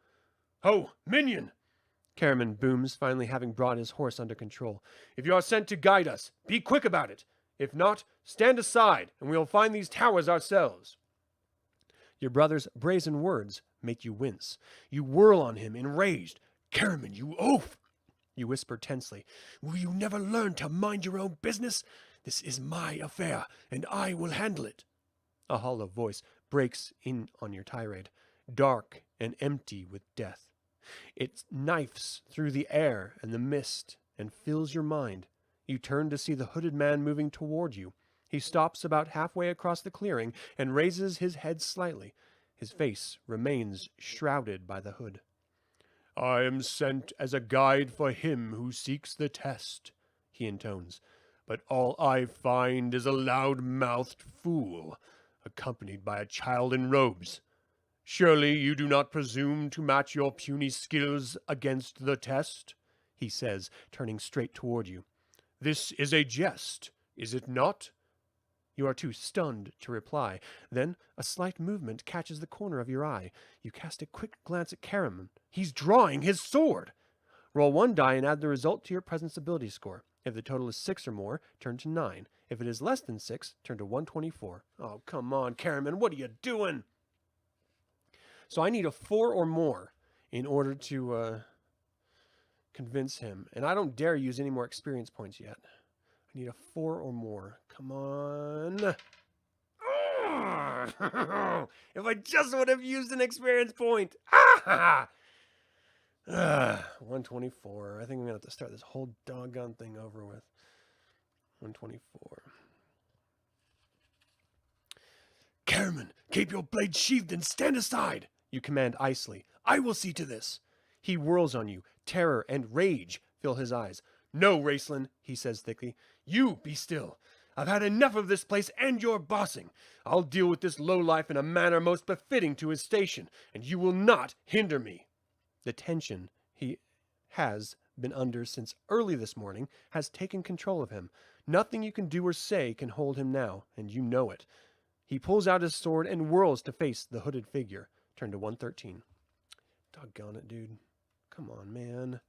Ho, minion! Karaman booms, finally having brought his horse under control. If you are sent to guide us, be quick about it. If not, stand aside, and we will find these towers ourselves. Your brother's brazen words make you wince. You whirl on him, enraged. Karaman, you oaf! You whisper tensely. Will you never learn to mind your own business? This is my affair, and I will handle it. A hollow voice breaks in on your tirade, dark and empty with death. It knifes through the air and the mist and fills your mind. You turn to see the hooded man moving toward you. He stops about halfway across the clearing and raises his head slightly. His face remains shrouded by the hood. I am sent as a guide for him who seeks the test, he intones. But all I find is a loud-mouthed fool, accompanied by a child in robes. Surely you do not presume to match your puny skills against the test, he says, turning straight toward you. This is a jest, is it not? You are too stunned to reply. Then a slight movement catches the corner of your eye. You cast a quick glance at Karaman. He's drawing his sword! Roll 1 die and add the result to your presence ability score. If the total is 6 or more, turn to 9. If it is less than 6, turn to 124. Oh, come on, Karaman, what are you doing? So I need a 4 or more in order to convince him. And I don't dare use any more experience points yet. I need a 4 or more. Come on. If I just would have used an experience point. 124. I think I'm going to have to start this whole doggone thing over with. 124. Karaman, keep your blade sheathed and stand aside, you command icily. I will see to this. He whirls on you. Terror and rage fill his eyes. No, Raceland, he says thickly. You be still. I've had enough of this place and your bossing. I'll deal with this lowlife in a manner most befitting to his station, and you will not hinder me. The tension he has been under since early this morning has taken control of him. Nothing you can do or say can hold him now, and you know it. He pulls out his sword and whirls to face the hooded figure. Turn to 113. Doggone it, dude. Come on, man.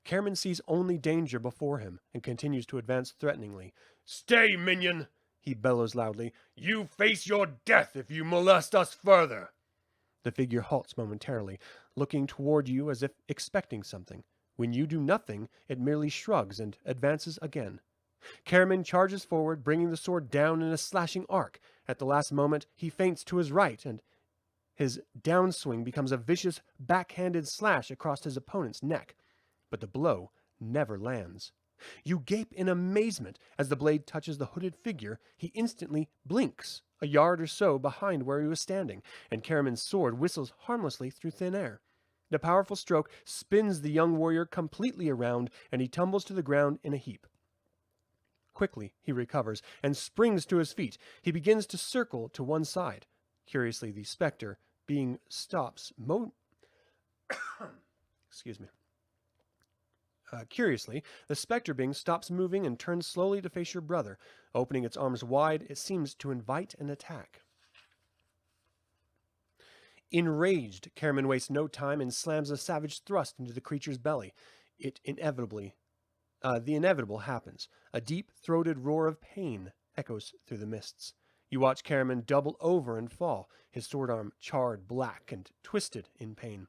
Karaman sees only danger before him and continues to advance threateningly. Stay, minion, he bellows loudly. You face your death if you molest us further. The figure halts momentarily, looking toward you as if expecting something. When you do nothing, it merely shrugs and advances again. Karaman charges forward, bringing the sword down in a slashing arc. At the last moment, he feints to his right, and his downswing becomes a vicious, backhanded slash across his opponent's neck. But the blow never lands. You gape in amazement as the blade touches the hooded figure. He instantly blinks, a yard or so behind where he was standing, and Karaman's sword whistles harmlessly through thin air. The powerful stroke spins the young warrior completely around, and he tumbles to the ground in a heap. Quickly, he recovers and springs to his feet. He begins to circle to one side. Curiously, the specter stops moving and turns slowly to face your brother. Opening its arms wide, it seems to invite an attack. Enraged, Karaman wastes no time and slams a savage thrust into the creature's belly. The inevitable happens. A deep-throated roar of pain echoes through the mists. You watch Karaman double over and fall, his sword arm charred black and twisted in pain.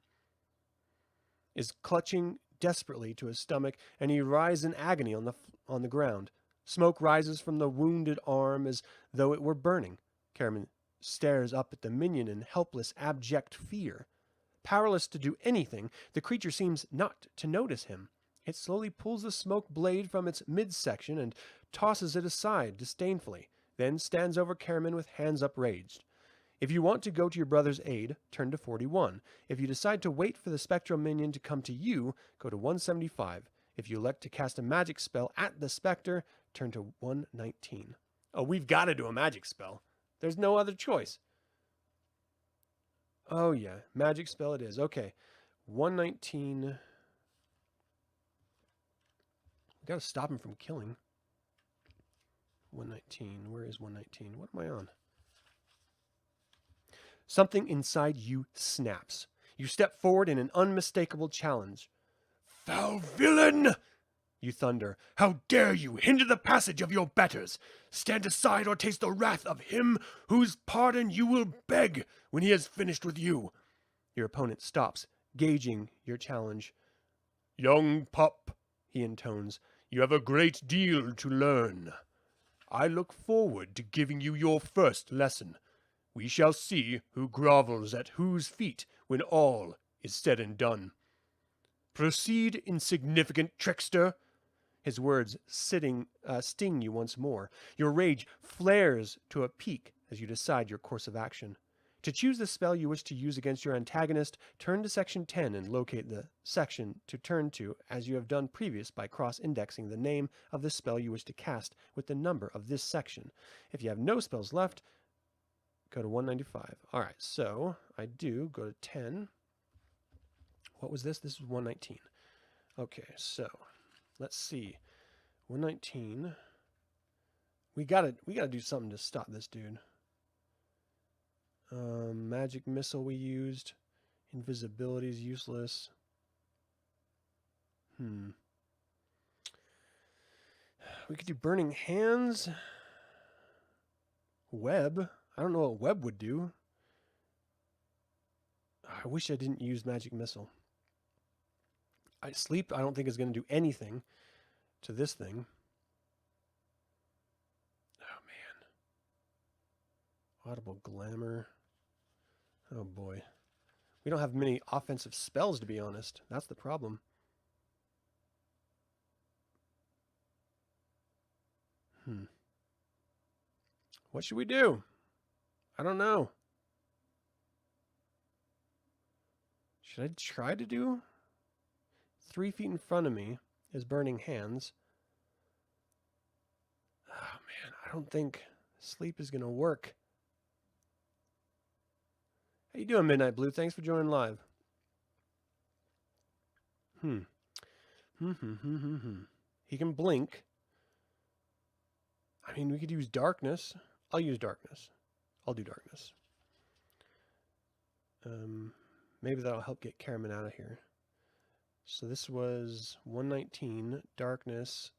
Is clutching desperately to his stomach, and he writhes in agony on the ground. Smoke rises from the wounded arm as though it were burning. Karaman stares up at the minion in helpless, abject fear. Powerless to do anything, the creature seems not to notice him. It slowly pulls the smoke blade from its midsection and tosses it aside disdainfully. then stands over Karaman with hands upraised. If you want to go to your brother's aid, turn to 41. If you decide to wait for the spectral minion to come to you, go to 175. If you elect to cast a magic spell at the specter, turn to 119. Oh, we've got to do a magic spell. There's no other choice. Oh, yeah. Magic spell it is. Okay. 119. We got to stop him from killing. 119. Where is 119? What am I on? Something inside you snaps. You step forward in an unmistakable challenge. Foul villain! You thunder. How dare you hinder the passage of your betters? Stand aside or taste the wrath of him whose pardon you will beg when he has finished with you. Your opponent stops, gauging your challenge. Young pup, he intones, you have a great deal to learn. I look forward to giving you your first lesson. We shall see who grovels at whose feet when all is said and done. Proceed, insignificant trickster. His words sting you once more. Your rage flares to a peak as you decide your course of action. To choose the spell you wish to use against your antagonist, turn to section 10 and locate the section to turn to as you have done previous by cross-indexing the name of the spell you wish to cast with the number of this section. If you have no spells left, go to 195. All right, so I do go to 10. What was this? This was 119. Okay, so let's see. 119. We gotta do something to stop this dude. Magic missile we used. Invisibility is useless. We could do burning hands. Web. I don't know what web would do. I wish I didn't use magic missile. Sleep I don't think is going to do anything to this thing. Oh man. Audible glamour. Oh boy. We don't have many offensive spells, to be honest. That's the problem. What should we do? I don't know. Should I try to do? 3 feet in front of me is burning hands. Oh man, I don't think sleep is going to work. How you doing, Midnight Blue? Thanks for joining live. He can blink. I mean, we could use darkness. I'll use darkness. I'll do darkness. Maybe that'll help get Karaman out of here. So this was 119. Darkness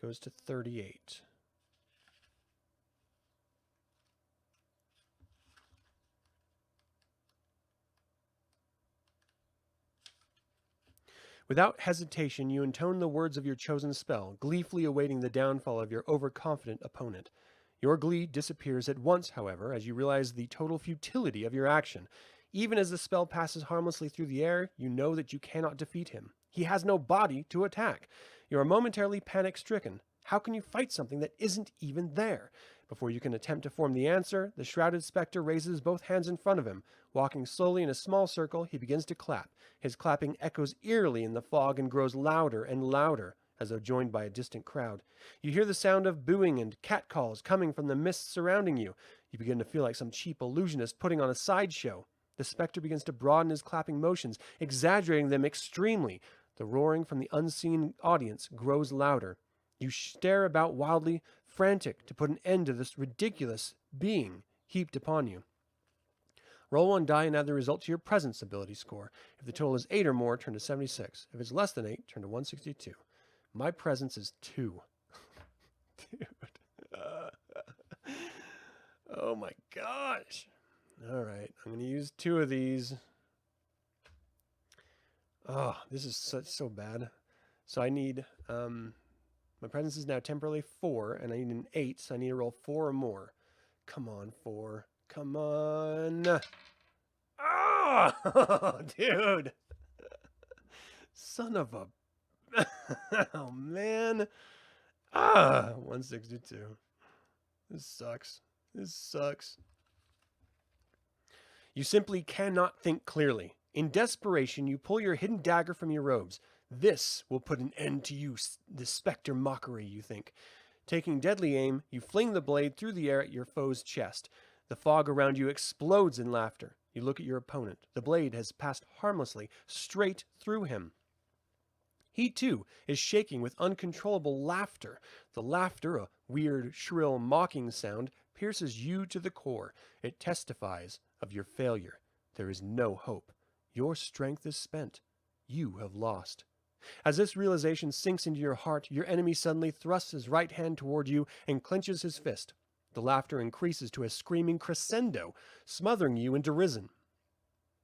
goes to 38. Without hesitation, you intone the words of your chosen spell, gleefully awaiting the downfall of your overconfident opponent. Your glee disappears at once, however, as you realize the total futility of your action. Even as the spell passes harmlessly through the air, you know that you cannot defeat him. He has no body to attack. You are momentarily panic-stricken. How can you fight something that isn't even there? Before you can attempt to form the answer, the shrouded specter raises both hands in front of him. Walking slowly in a small circle, he begins to clap. His clapping echoes eerily in the fog and grows louder and louder, as though joined by a distant crowd. You hear the sound of booing and catcalls coming from the mist surrounding you. You begin to feel like some cheap illusionist putting on a sideshow. The specter begins to broaden his clapping motions, exaggerating them extremely. The roaring from the unseen audience grows louder. You stare about wildly, frantic to put an end to this ridiculous being heaped upon you. Roll 1 die and add the result to your presence ability score. If the total is 8 or more, turn to 76. If it's less than 8, turn to 162. My presence is 2. Dude. Oh my gosh. All right, I'm going to use 2 of these. Oh, this is so bad. So I need, my presence is now temporarily 4, and I need an 8, so I need to roll 4 or more. Come on, 4. Come on. Oh, dude. Son of a... Oh, man. 162. This sucks. This sucks. You simply cannot think clearly. In desperation, you pull your hidden dagger from your robes. This will put an end to you, the specter mockery, you think. Taking deadly aim, you fling the blade through the air at your foe's chest. The fog around you explodes in laughter. You look at your opponent. The blade has passed harmlessly, straight through him. He, too, is shaking with uncontrollable laughter. The laughter, a weird, shrill, mocking sound, pierces you to the core. It testifies of your failure. There is no hope. Your strength is spent. You have lost. As this realization sinks into your heart, your enemy suddenly thrusts his right hand toward you and clenches his fist. The laughter increases to a screaming crescendo, smothering you in derision.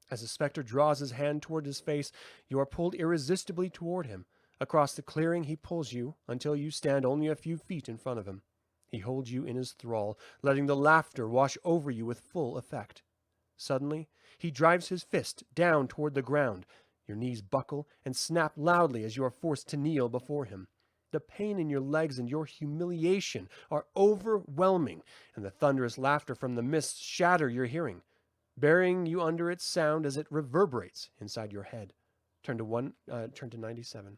As the specter draws his hand toward his face, you are pulled irresistibly toward him. Across the clearing, he pulls you until you stand only a few feet in front of him. He holds you in his thrall, letting the laughter wash over you with full effect. Suddenly, he drives his fist down toward the ground. Your knees buckle and snap loudly as you are forced to kneel before him. The pain in your legs and your humiliation are overwhelming, and the thunderous laughter from the mist shatter your hearing, burying you under its sound as it reverberates inside your head. Turn to 97.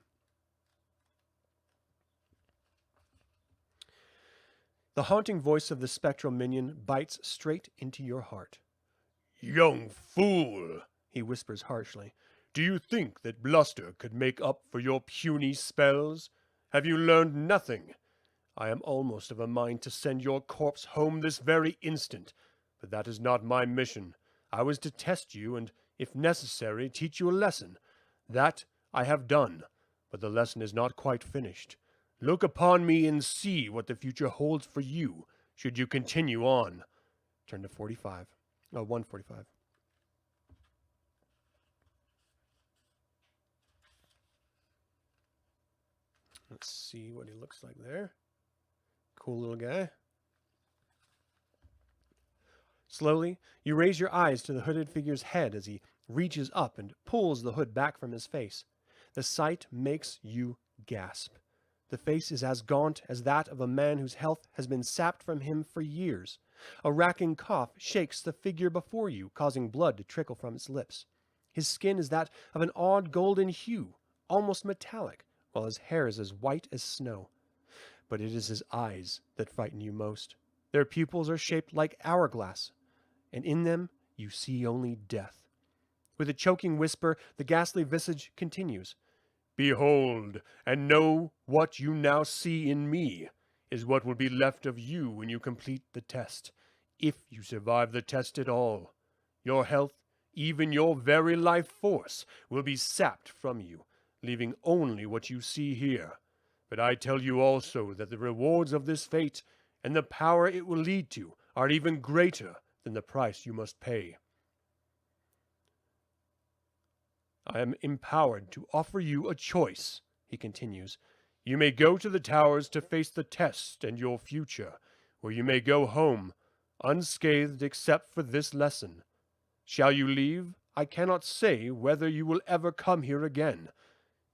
The haunting voice of the spectral minion bites straight into your heart. "Young fool," he whispers harshly. "Do you think that bluster could make up for your puny spells? Have you learned nothing? I am almost of a mind to send your corpse home this very instant, but that is not my mission. I was to test you and, if necessary, teach you a lesson. That I have done, but the lesson is not quite finished. Look upon me and see what the future holds for you, should you continue on." Turn to 145. Let's see what he looks like there. Cool little guy. Slowly, you raise your eyes to the hooded figure's head as he reaches up and pulls the hood back from his face. The sight makes you gasp. The face is as gaunt as that of a man whose health has been sapped from him for years. A racking cough shakes the figure before you, causing blood to trickle from its lips. His skin is that of an odd golden hue, almost metallic, while his hair is as white as snow. But it is his eyes that frighten you most. Their pupils are shaped like hourglass, and in them you see only death. With a choking whisper, the ghastly visage continues. "Behold, and know what you now see in me is what will be left of you when you complete the test, if you survive the test at all. Your health, even your very life force, will be sapped from you, leaving only what you see here. But I tell you also that the rewards of this fate and the power it will lead to are even greater than the price you must pay. I am empowered to offer you a choice," he continues. "You may go to the towers to face the test and your future, or you may go home, unscathed except for this lesson. Shall you leave? I cannot say whether you will ever come here again.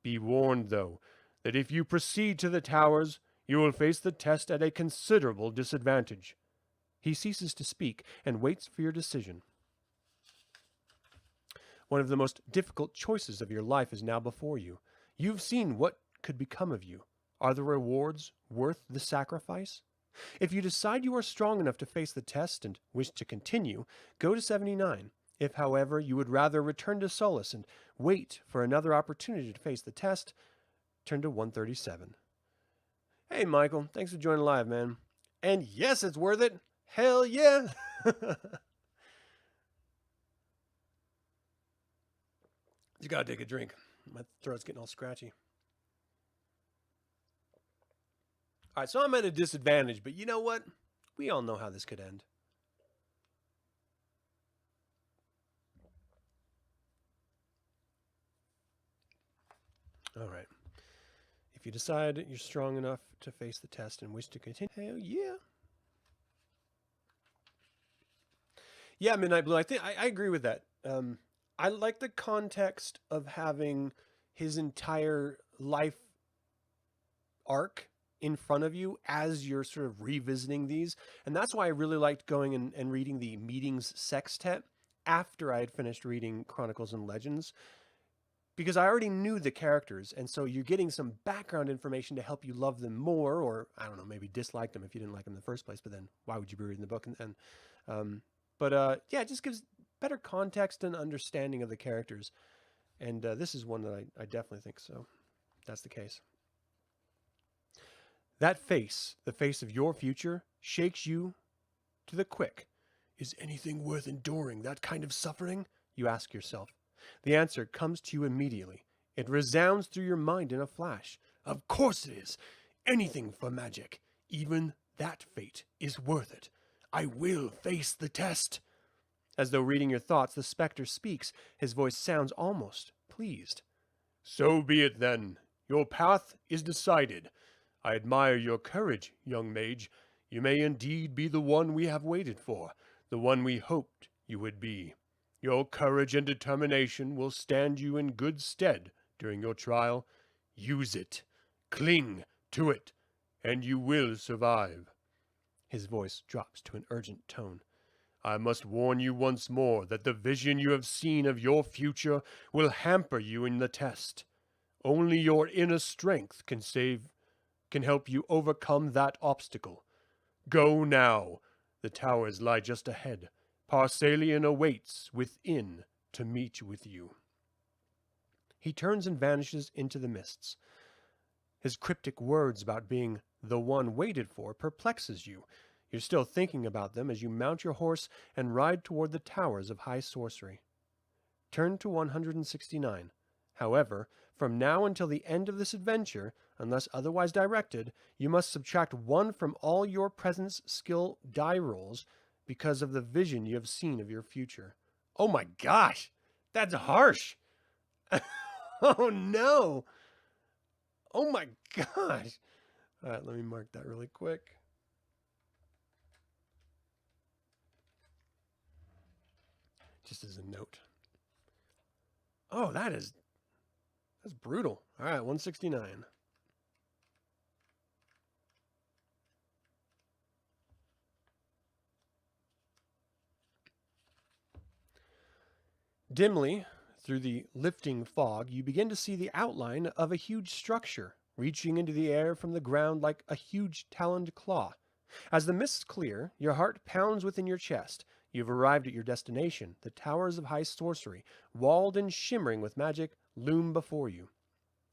Be warned, though, that if you proceed to the towers, you will face the test at a considerable disadvantage." He ceases to speak and waits for your decision. One of the most difficult choices of your life is now before you. You've seen what could become of you. Are the rewards worth the sacrifice? If you decide you are strong enough to face the test and wish to continue, go to 79. If, however, you would rather return to Solus and wait for another opportunity to face the test, turn to 137. Hey, Michael. Thanks for joining live, man. And yes, it's worth it. Hell yeah. You gotta take a drink. My throat's getting all scratchy. All right, so I'm at a disadvantage, but you know what? We all know how this could end. All right. If you decide you're strong enough to face the test and wish to continue, hell yeah. Yeah, Midnight Blue, I think I agree with that. I like the context of having his entire life arc in front of you as you're sort of revisiting these. And that's why I really liked going and reading the Meetings Sextet after I had finished reading Chronicles and Legends, because I already knew the characters. And so you're getting some background information to help you love them more, or I don't know, maybe dislike them if you didn't like them in the first place. But then why would you be reading the book? Yeah, it just gives better context and understanding of the characters. And this is one that I definitely think so. That's the case. That face, the face of your future, shakes you to the quick. Is anything worth enduring that kind of suffering? You ask yourself. The answer comes to you immediately. It resounds through your mind in a flash. Of course it is. Anything for magic. Even that fate is worth it. I will face the test. As though reading your thoughts, the specter speaks. His voice sounds almost pleased. So be it then. Your path is decided. I admire your courage, young mage. You may indeed be the one we have waited for, the one we hoped you would be. Your courage and determination will stand you in good stead during your trial. Use it. Cling to it, and you will survive. His voice drops to an urgent tone. I must warn you once more that the vision you have seen of your future will hamper you in the test. Only your inner strength can help you overcome that obstacle. Go now. The towers lie just ahead. Parsalian awaits within to meet with you. He turns and vanishes into the mists. His cryptic words about being the one waited for perplexes you. You're still thinking about them as you mount your horse and ride toward the towers of high sorcery. Turn to 169. However, from now until the end of this adventure, unless otherwise directed, you must subtract 1 from all your presence skill die rolls because of the vision you have seen of your future. Oh my gosh, that's harsh. Oh no. Oh my gosh. All right, let me mark that really quick. Just as a note. Oh, that's brutal. All right, 169. Dimly, through the lifting fog, you begin to see the outline of a huge structure, reaching into the air from the ground like a huge taloned claw. As the mists clear, your heart pounds within your chest. You've arrived at your destination. The towers of high sorcery, walled and shimmering with magic, loom before you.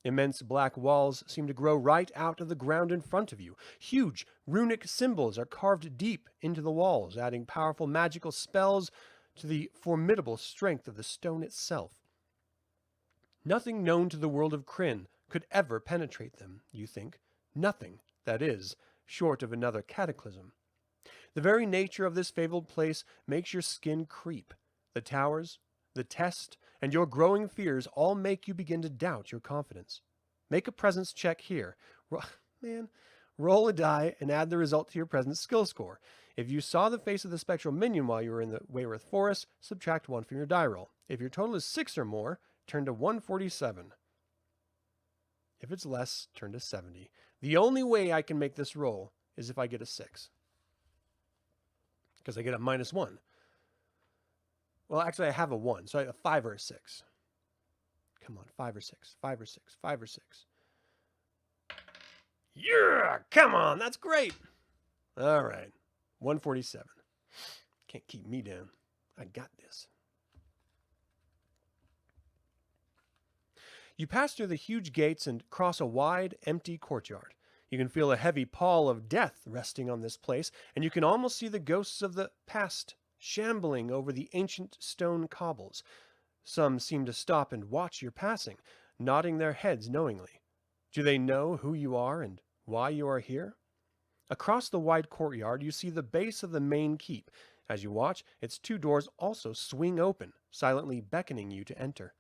Immense black walls seem to grow right out of the ground in front of you. Huge runic symbols are carved deep into the walls, adding powerful magical spells to the formidable strength of the stone itself. Nothing known to the world of Krynn could ever penetrate them, you think. Nothing, that is, short of another cataclysm. The very nature of this fabled place makes your skin creep. The towers, the test, and your growing fears all make you begin to doubt your confidence. Make a presence check here. Roll a die and add the result to your presence skill score. If you saw the face of the spectral minion while you were in the Wayreth Forest, subtract 1 from your die roll. If your total is 6 or more, turn to 147. If it's less, turn to 70. The only way I can make this roll is if I get a 6. Because I get a -1. Well, actually, I have a 1, so I have a 5 or a 6. Come on, 5 or 6, 5 or 6, 5 or 6. Yeah, come on, that's great. All right, 147. Can't keep me down. I got this. You pass through the huge gates and cross a wide, empty courtyard. You can feel a heavy pall of death resting on this place, and you can almost see the ghosts of the past shambling over the ancient stone cobbles. Some seem to stop and watch your passing, nodding their heads knowingly. Do they know who you are and why you are here? Across the wide courtyard, you see the base of the main keep. As you watch, its 2 doors also swing open, silently beckoning you to enter.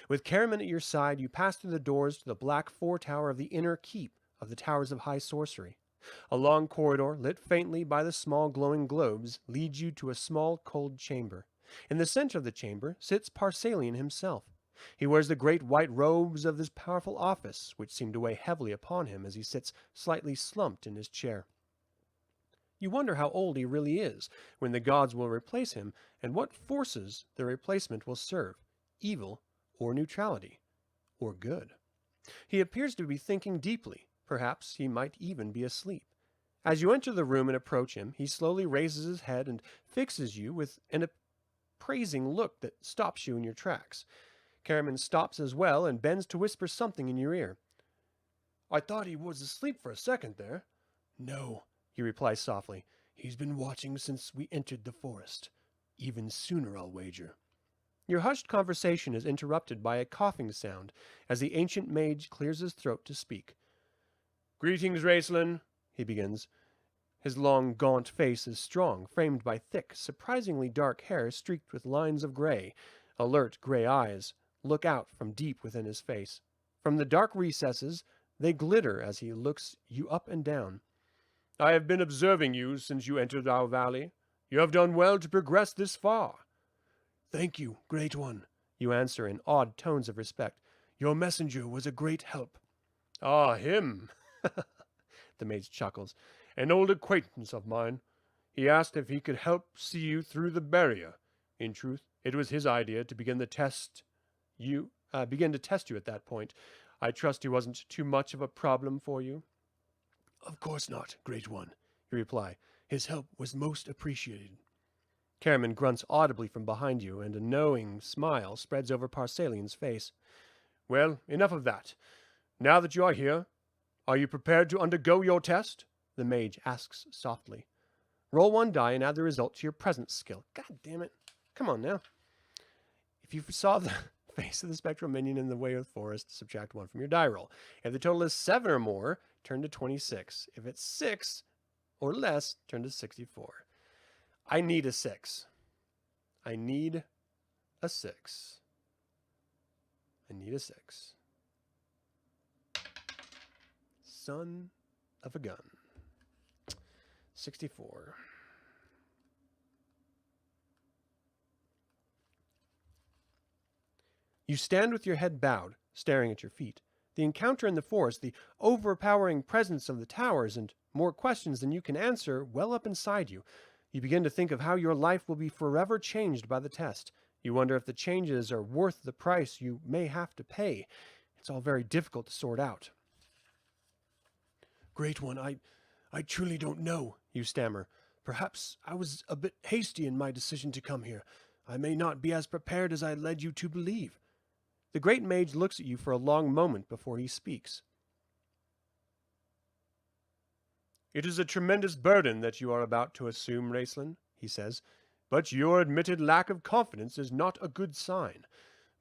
With Caraman at your side, you pass through the doors to the black foretower of the inner keep of the Towers of High Sorcery. A long corridor, lit faintly by the small glowing globes, leads you to a small cold chamber. In the center of the chamber sits Parsalian himself. He wears the great white robes of this powerful office, which seem to weigh heavily upon him as he sits slightly slumped in his chair. You wonder how old he really is, when the gods will replace him, and what forces the replacement will serve, evil or neutrality, or good. He appears to be thinking deeply. Perhaps he might even be asleep. As you enter the room and approach him, he slowly raises his head and fixes you with an appraising look that stops you in your tracks. Caramon stops as well and bends to whisper something in your ear. "I thought he was asleep for a second there." "No," you reply softly. "He's been watching since we entered the forest. Even sooner, I'll wager." Your hushed conversation is interrupted by a coughing sound as the ancient mage clears his throat to speak. "Greetings, Raistlin," he begins. His long, gaunt face is strong, framed by thick, surprisingly dark hair streaked with lines of gray. Alert gray eyes look out from deep within his face. From the dark recesses, they glitter as he looks you up and down. "I have been observing you since you entered our valley. You have done well to progress this far." "Thank you, Great One," you answer in odd tones of respect. "Your messenger was a great help." "Ah, him!" The mage chuckles. "An old acquaintance of mine. He asked if he could help see you through the barrier. In truth, it was his idea to begin to test you at that point. I trust he wasn't too much of a problem for you." "Of course not, Great One," you reply. "His help was most appreciated." Caramon grunts audibly from behind you, and a knowing smile spreads over Parsalian's face. "Well, enough of that. Now that you are here, are you prepared to undergo your test?" the mage asks softly. Roll 1 die and add the result to your presence skill. God damn it. Come on now. If you saw the face of the spectral minion in the way of the forest, subtract 1 from your die roll. If the total is 7 or more, turn to 26. If it's 6 or less, turn to 64. I need a 6. I need a 6. I need a 6. Son of a gun. 64. You stand with your head bowed, staring at your feet. The encounter in the forest, the overpowering presence of the towers, and more questions than you can answer well up inside you. You begin to think of how your life will be forever changed by the test. You wonder if the changes are worth the price you may have to pay. It's all very difficult to sort out. "Great One, I truly don't know," you stammer. "Perhaps I was a bit hasty in my decision to come here. I may not be as prepared as I led you to believe." The great mage looks at you for a long moment before he speaks. "It is a tremendous burden that you are about to assume, Raistlin," he says, "but your admitted lack of confidence is not a good sign.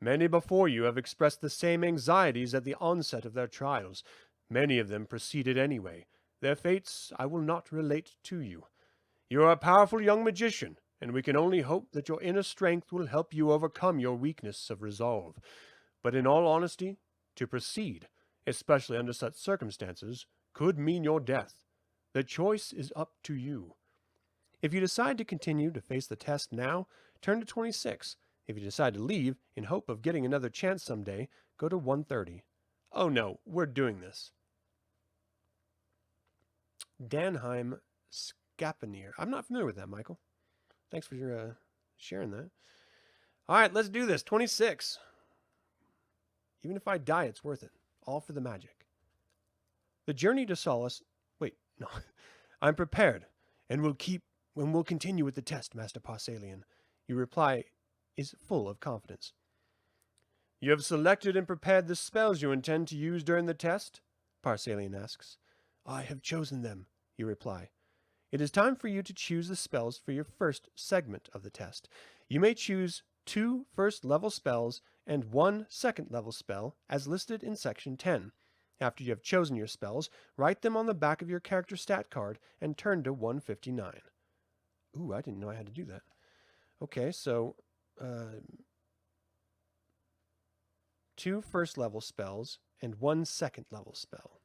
Many before you have expressed the same anxieties at the onset of their trials. Many of them proceeded anyway. Their fates I will not relate to you. You are a powerful young magician, and we can only hope that your inner strength will help you overcome your weakness of resolve. But in all honesty, to proceed, especially under such circumstances, could mean your death. The choice is up to you. If you decide to continue to face the test now, turn to 26. If you decide to leave, in hope of getting another chance someday, go to 130. Oh no, we're doing this. Danheim Scapanier. I'm not familiar with that, Michael. Thanks for sharing that. All right, let's do this. 26. Even if I die, it's worth it. All for the magic. The journey to Solace... Wait, no. "I'm prepared, and we'll continue with the test, Master Parsalian." Your reply is full of confidence. "You have selected and prepared the spells you intend to use during the test?" Parsalian asks. "I have chosen them," you reply. It is time for you to choose the spells for your first segment of the test. You may choose 2 first-level spells and 1 second-level spell as listed in Section 10. After you have chosen your spells, write them on the back of your character stat card and turn to 159. Ooh, I didn't know I had to do that. Okay, so 2 first-level spells and 1 second-level spell.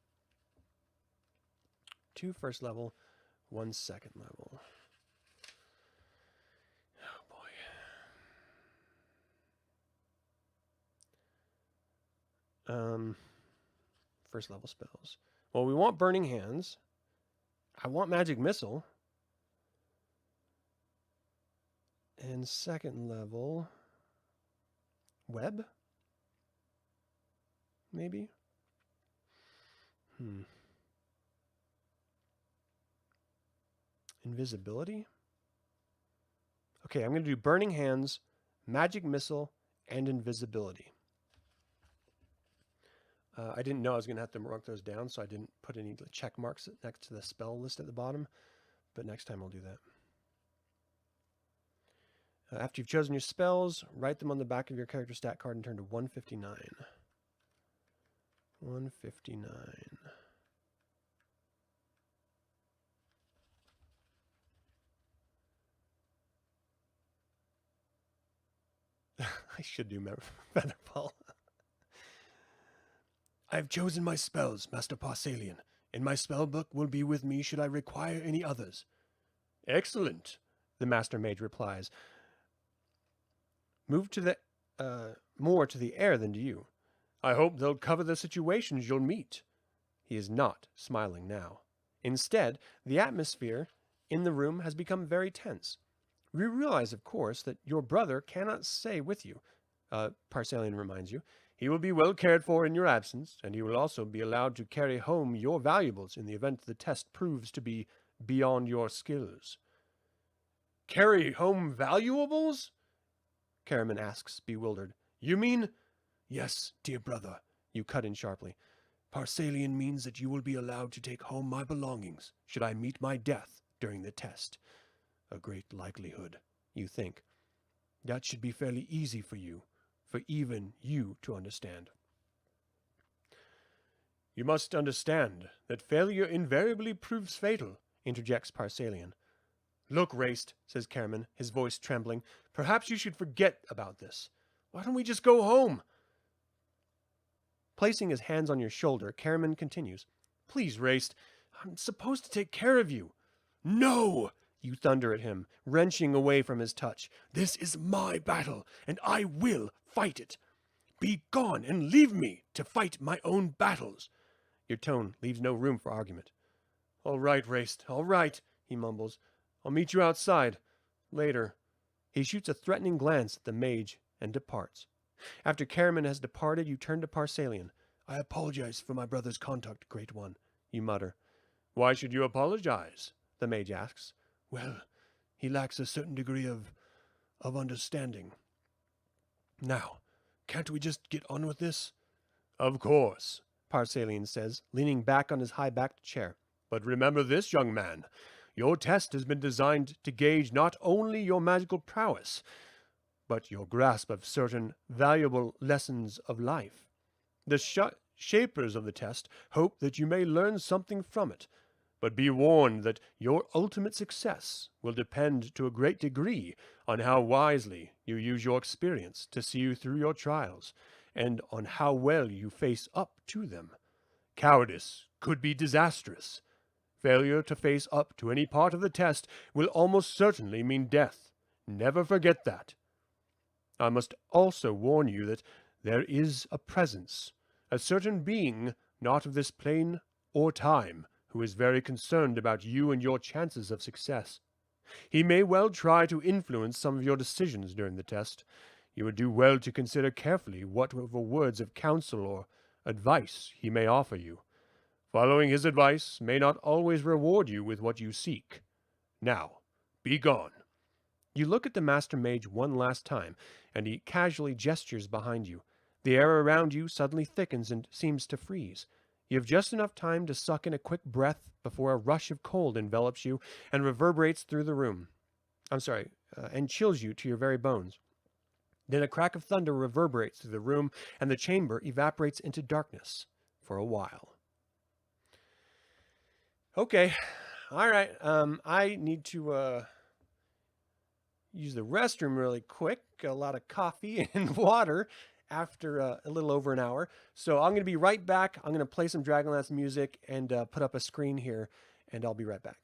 2 first-level, 1 second-level. Oh, boy. First level spells. Well, we want Burning Hands. I want Magic Missile. And second level, Web? Maybe? Invisibility? Okay, I'm going to do Burning Hands, Magic Missile, and Invisibility. I didn't know I was going to have to mark those down, so I didn't put any check marks next to the spell list at the bottom, but next time I'll do that. After you've chosen your spells, write them on the back of your character stat card and turn to 159. 159. I should do Featherfall. I have chosen my spells, Master Parsalian, and my spellbook will be with me should I require any others. Excellent, the Master Mage replies. Move to the more to the air than to you. I hope they'll cover the situations you'll meet. He is not smiling now. Instead, the atmosphere in the room has become very tense. We realize, of course, that your brother cannot stay with you. Parsalian reminds you. He will be well cared for in your absence, and he will also be allowed to carry home your valuables in the event the test proves to be beyond your skills. Carry home valuables? Karaman asks, bewildered. You mean? Yes, dear brother, you cut in sharply. Parsalian means that you will be allowed to take home my belongings, should I meet my death during the test. A great likelihood, you think. That should be fairly easy for you, for even you to understand. You must understand that failure invariably proves fatal, interjects Parsalian. Look, Raced, says Karaman, his voice trembling, perhaps you should forget about this. Why don't we just go home? Placing his hands on your shoulder, Karaman continues. Please, Raced, I'm supposed to take care of you. No! You thunder at him, wrenching away from his touch. This is my battle, and I will fight it. Be gone and leave me to fight my own battles. Your tone leaves no room for argument. All right, Raced, all right, he mumbles. I'll meet you outside. Later. He shoots a threatening glance at the mage and departs. After Karaman has departed, you turn to Parsalian. I apologize for my brother's conduct, Great One, you mutter. Why should you apologize? The mage asks. Well, he lacks a certain degree of understanding. Now, can't we just get on with this? Of course, Parsalian says, leaning back on his high-backed chair. But remember this, young man. Your test has been designed to gauge not only your magical prowess, but your grasp of certain valuable lessons of life. The shapers of the test hope that you may learn something from it, but be warned that your ultimate success will depend to a great degree on how wisely you use your experience to see you through your trials, and on how well you face up to them. Cowardice could be disastrous. Failure to face up to any part of the test will almost certainly mean death. Never forget that. I must also warn you that there is a presence, a certain being not of this plane or time, who is very concerned about you and your chances of success. He may well try to influence some of your decisions during the test. You would do well to consider carefully whatever words of counsel or advice he may offer you. Following his advice may not always reward you with what you seek. Now, be gone. You look at the Master Mage one last time, and he casually gestures behind you. The air around you suddenly thickens and seems to freeze. You have just enough time to suck in a quick breath before a rush of cold envelops you and reverberates through the room. And chills you to your very bones. Then a crack of thunder reverberates through the room, and the chamber evaporates into darkness for a while. Okay, all right. I need to use the restroom really quick. A lot of coffee and water after a little over an hour. So I'm going to be right back. I'm going to play some Dragonlance music and put up a screen here, and I'll be right back.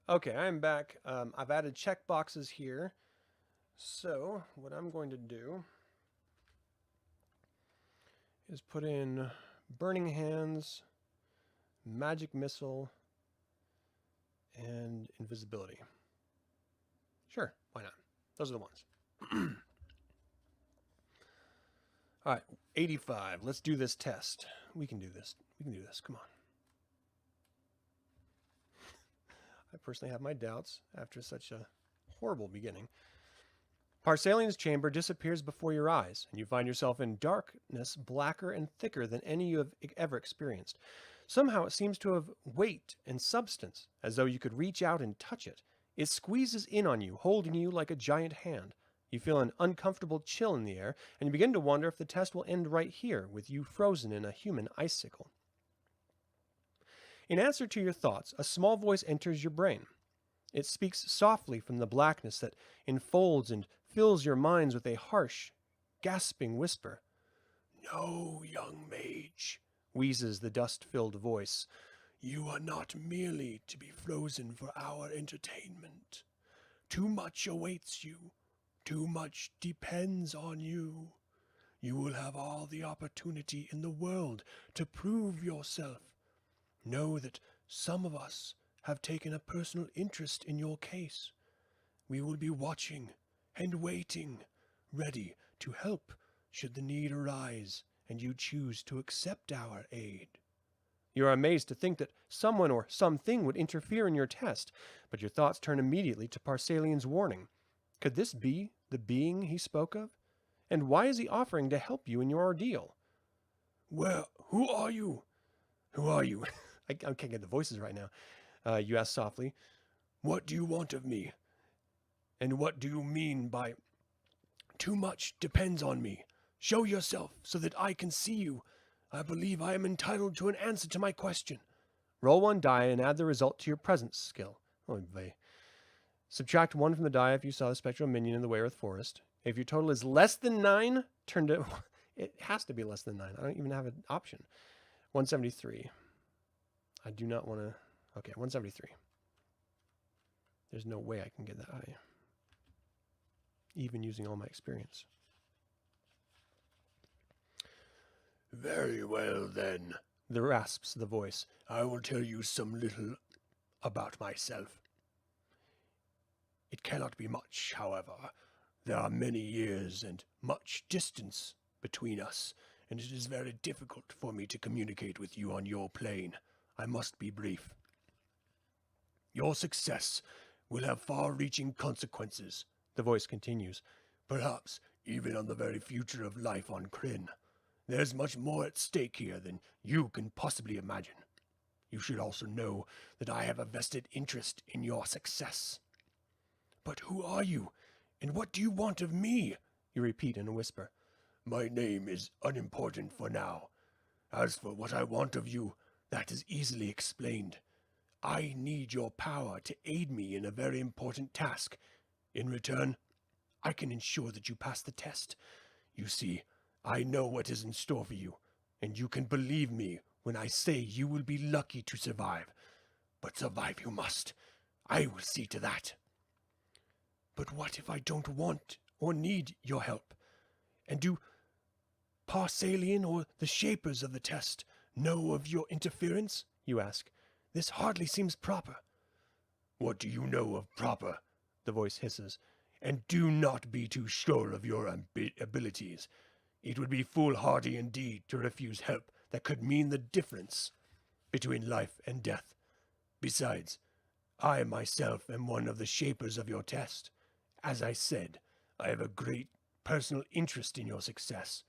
Okay, I'm back. I've added check boxes here. So, what I'm going to do is put in Burning Hands, Magic Missile, and Invisibility. Sure, why not? Those are the ones. All right, 85. Let's do this test. We can do this. We can do this. Come on. I personally have my doubts after such a horrible beginning. Parsalian's chamber disappears before your eyes, and you find yourself in darkness blacker and thicker than any you have ever experienced. Somehow it seems to have weight and substance, as though you could reach out and touch it. It squeezes in on you, holding you like a giant hand. You feel an uncomfortable chill in the air, and you begin to wonder if the test will end right here, with you frozen in a human icicle. In answer to your thoughts, a small voice enters your brain. It speaks softly from the blackness that enfolds and fills your minds with a harsh, gasping whisper. "No, young mage," wheezes the dust-filled voice. "You are not merely to be frozen for our entertainment. Too much awaits you. Too much depends on you. You will have all the opportunity in the world to prove yourself. Know that some of us have taken a personal interest in your case. We will be watching and waiting, ready to help should the need arise and you choose to accept our aid." You are amazed to think that someone or something would interfere in your test, but your thoughts turn immediately to Parsalian's warning. Could this be the being he spoke of? And why is he offering to help you in your ordeal? "Well, who are you? Who are you?" I can't get the voices right now. You ask softly. "What do you want of me? And what do you mean by too much depends on me? Show yourself so that I can see you. I believe I am entitled to an answer to my question." Roll one die and add the result to your presence skill. Oh, boy. Subtract 1 from the die if you saw the spectral minion in the Wayreth Forest. If your total is less than 9, turn to... It has to be less than 9. I don't even have an option. 173. I do not want to... Okay, 173. There's no way I can get that high, even using all my experience. "Very well, then," rasps the voice. "I will tell you some little about myself. It cannot be much, however. There are many years and much distance between us, and it is very difficult for me to communicate with you on your plane. I must be brief. Your success will have far-reaching consequences," the voice continues, "perhaps even on the very future of life on Krynn. There's much more at stake here than you can possibly imagine. You should also know that I have a vested interest in your success." "But who are you, and what do you want of me?" you repeat in a whisper. "My name is unimportant for now. As for what I want of you, that is easily explained. I need your power to aid me in a very important task. In return, I can ensure that you pass the test. You see, I know what is in store for you, and you can believe me when I say you will be lucky to survive. But survive you must. I will see to that." "But what if I don't want or need your help? And do Parsalian or the shapers of the test know of your interference?" you ask. "This hardly seems proper." "What do you know of proper?" the voice hisses. "And do not be too sure of your abilities. It would be foolhardy indeed to refuse help that could mean the difference between life and death. Besides, I myself am one of the shapers of your test. As I said, I have a great personal interest in your success.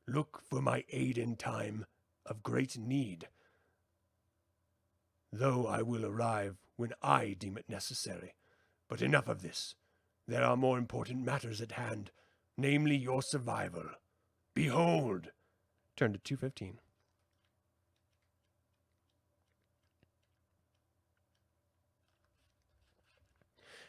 Look for my aid in time of great need, though I will arrive when I deem it necessary. But enough of this. There are more important matters at hand, namely your survival. Behold!" Turn to 215.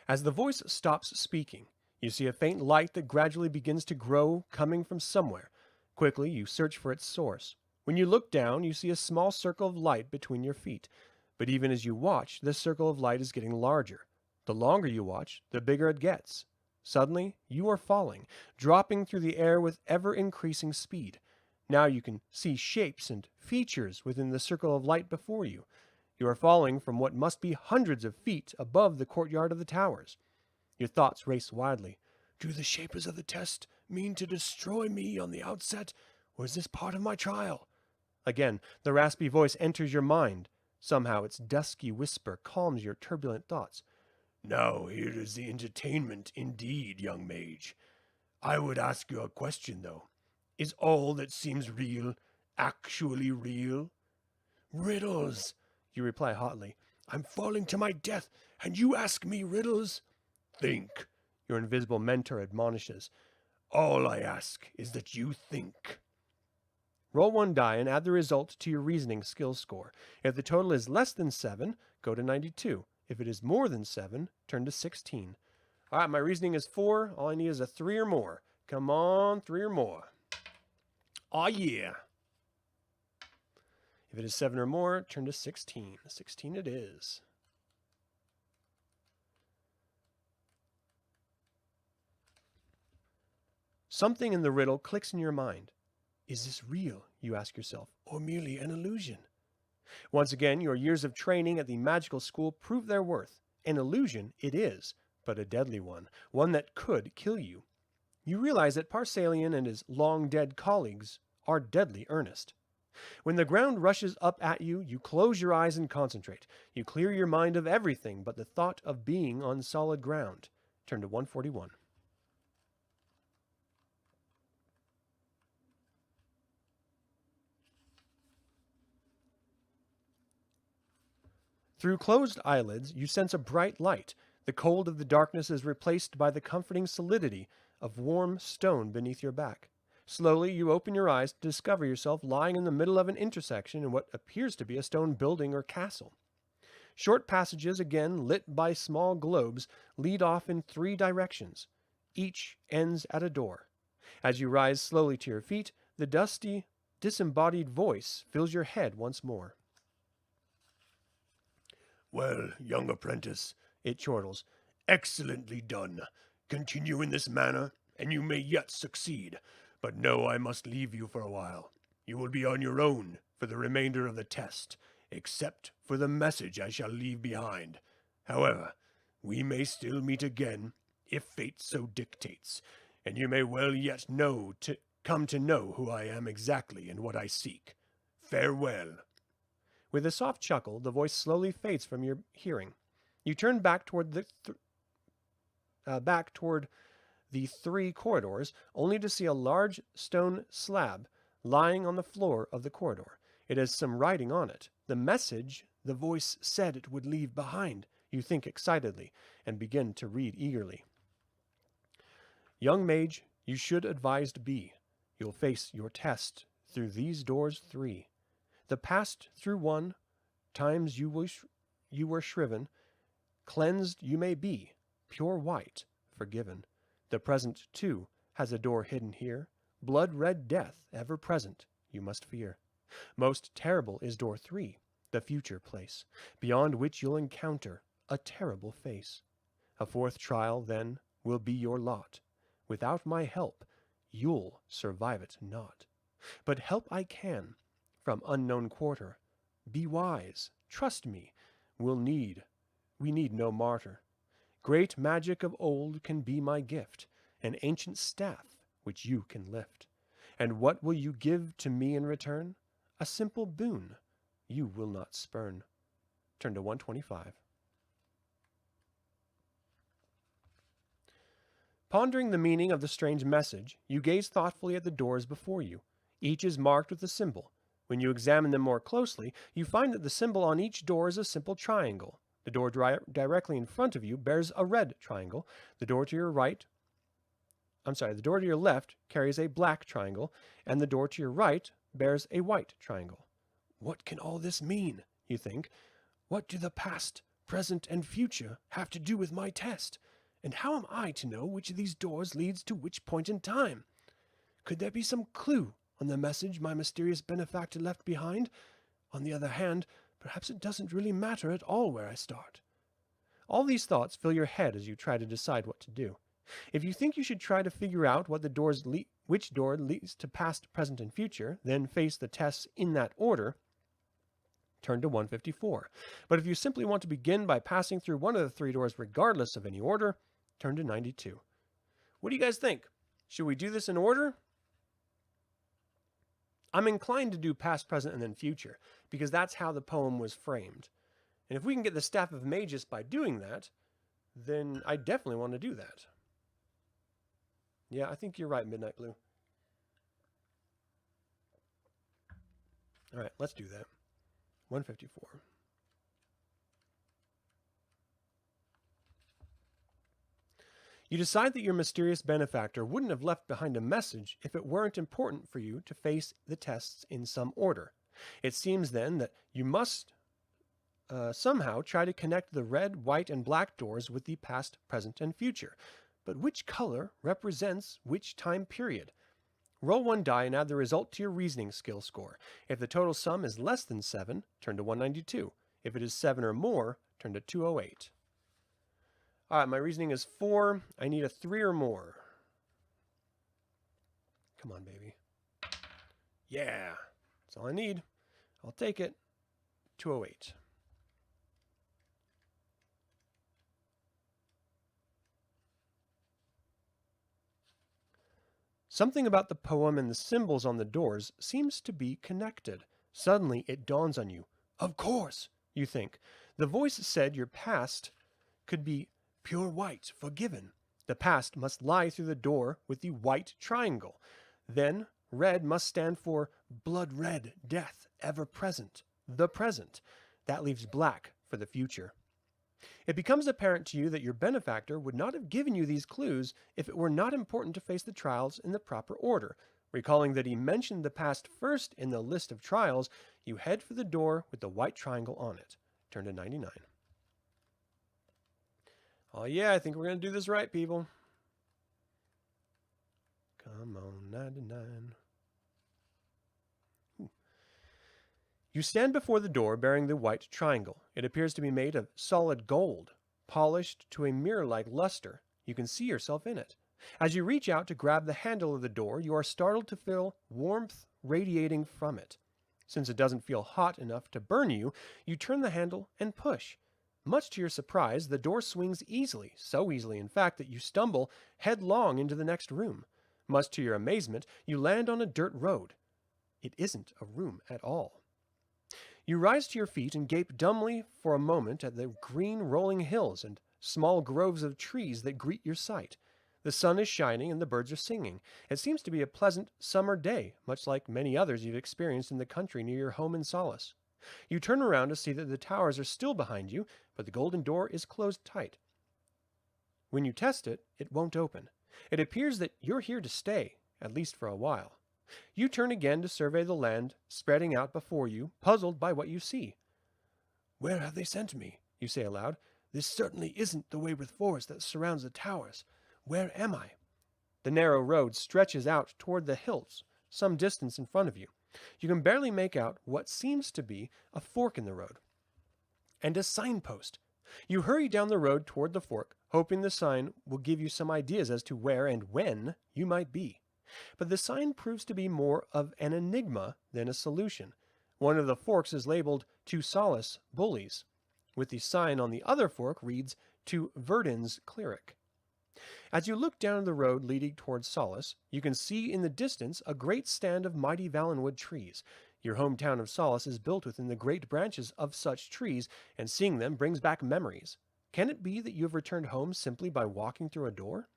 As the voice stops speaking, you see a faint light that gradually begins to grow, coming from somewhere. Quickly, you search for its source. When you look down, you see a small circle of light between your feet. But even as you watch, this circle of light is getting larger. The longer you watch, the bigger it gets. Suddenly, you are falling, dropping through the air with ever-increasing speed. Now you can see shapes and features within the circle of light before you. You are falling from what must be hundreds of feet above the courtyard of the towers. Your thoughts race wildly. Do the shapers of the test mean to destroy me on the outset, or is this part of my trial? Again, the raspy voice enters your mind. Somehow its dusky whisper calms your turbulent thoughts. Now here is the entertainment indeed, young mage. I would ask you a question, though. Is all that seems real actually real? Riddles, you reply hotly. I'm falling to my death, and you ask me riddles? Think, your invisible mentor admonishes. All I ask is that you think. Roll one die and add the result to your reasoning skill score. If the total is less than 7, go to 92. If it is more than 7, turn to 16. All right, my reasoning is 4. All I need is a 3 or more. Come on, 3 or more. Aw, yeah. If it is 7 or more, turn to 16. 16 it is. Something in the riddle clicks in your mind. Is this real, you ask yourself, or merely an illusion? Once again, your years of training at the magical school prove their worth. An illusion it is, but a deadly one that could kill you. You realize that Parsalian and his long-dead colleagues are deadly earnest. When the ground rushes up at you, you close your eyes and concentrate. You clear your mind of everything but the thought of being on solid ground. Turn to 141. Through closed eyelids, you sense a bright light. The cold of the darkness is replaced by the comforting solidity of warm stone beneath your back. Slowly, you open your eyes to discover yourself lying in the middle of an intersection in what appears to be a stone building or castle. Short passages, again lit by small globes, lead off in 3 directions. Each ends at a door. As you rise slowly to your feet, the dusty, disembodied voice fills your head once more. Well, young apprentice, it chortles, excellently done. Continue in this manner, and you may yet succeed. But know I must leave you for a while. You will be on your own for the remainder of the test, except for the message I shall leave behind. However, we may still meet again, if fate so dictates, and you may well yet come to know who I am exactly and what I seek. Farewell. With a soft chuckle, the voice slowly fades from your hearing. You turn back toward the 3 corridors, only to see a large stone slab lying on the floor of the corridor. It has some writing on it. The message the voice said it would leave behind, you think excitedly, and begin to read eagerly. Young mage, you should advised be. You'll face your test through these doors 3. The past through 1, times you were shriven, cleansed you may be, pure white, forgiven. The present, too, has a door hidden here, blood-red death ever present, you must fear. Most terrible is door 3, the future place, beyond which you'll encounter a terrible face. A 4th trial, then, will be your lot. Without my help, you'll survive it not. But help I can, from unknown quarter. Be wise, trust me, we need no martyr. Great magic of old can be my gift, an ancient staff which you can lift. And what will you give to me in return? A simple boon you will not spurn. Turn to 125. Pondering the meaning of the strange message, you gaze thoughtfully at the doors before you. Each is marked with a symbol. When you examine them more closely, you find that the symbol on each door is a simple triangle. The door directly in front of you bears a red triangle. The door to your left carries a black triangle, and the door to your right bears a white triangle. What can all this mean, you think? What do the past, present, and future have to do with my test? And how am I to know which of these doors leads to which point in time? Could there be some clue on the message my mysterious benefactor left behind? On the other hand, Perhaps it doesn't really matter at all where I start. All these thoughts fill your head as you try to decide what to do. If you think you should try to figure out which door leads to past, present, and future, then face the tests in that order, turn to 154. But if you simply want to begin by passing through one of the 3 doors regardless of any order, turn to 92. What do you guys think? Should we do this in order? I'm inclined to do past, present, and then future, because that's how the poem was framed. And if we can get the Staff of Magus by doing that, then I definitely want to do that. Yeah, I think you're right, Midnight Blue. All right, let's do that. 154. You decide that your mysterious benefactor wouldn't have left behind a message if it weren't important for you to face the tests in some order. It seems then that you must somehow try to connect the red, white, and black doors with the past, present, and future. But which color represents which time period? Roll 1 die and add the result to your reasoning skill score. If the total sum is less than 7, turn to 192. If it is 7 or more, turn to 208. All right, my reasoning is 4. I need a 3 or more. Come on, baby. Yeah, that's all I need. I'll take it. 208. Something about the poem and the symbols on the doors seems to be connected. Suddenly, it dawns on you. Of course, you think. The voice said your past could be pure white, forgiven. The past must lie through the door with the white triangle. Then, red must stand for blood red, death, ever present, the present. That leaves black for the future. It becomes apparent to you that your benefactor would not have given you these clues if it were not important to face the trials in the proper order. Recalling that he mentioned the past first in the list of trials, you head for the door with the white triangle on it. Turn to 99. Oh yeah, I think we're going to do this right, people. Come on, 99. You stand before the door bearing the white triangle. It appears to be made of solid gold, polished to a mirror-like luster. You can see yourself in it. As you reach out to grab the handle of the door, you are startled to feel warmth radiating from it. Since it doesn't feel hot enough to burn you, you turn the handle and push. Much to your surprise, the door swings easily, so easily in fact that you stumble headlong into the next room. Much to your amazement, you land on a dirt road. It isn't a room at all. You rise to your feet and gape dumbly for a moment at the green rolling hills and small groves of trees that greet your sight. The sun is shining and the birds are singing. It seems to be a pleasant summer day, much like many others you've experienced in the country near your home in Solace. You turn around to see that the towers are still behind you, but the golden door is closed tight. When you test it, it won't open. It appears that you're here to stay, at least for a while. You turn again to survey the land spreading out before you, puzzled by what you see. Where have they sent me? You say aloud. This certainly isn't the wayward forest that surrounds the towers. Where am I? The narrow road stretches out toward the hills, some distance in front of you. You can barely make out what seems to be a fork in the road, and a signpost. You hurry down the road toward the fork, hoping the sign will give you some ideas as to where and when you might be. But the sign proves to be more of an enigma than a solution. One of the forks is labeled To Solace Bullies, with the sign on the other fork reads To Verdun's Cleric. As you look down the road leading towards Solace, you can see in the distance a great stand of mighty Valenwood trees. Your hometown of Solace is built within the great branches of such trees, and seeing them brings back memories. Can it be that you have returned home simply by walking through a door?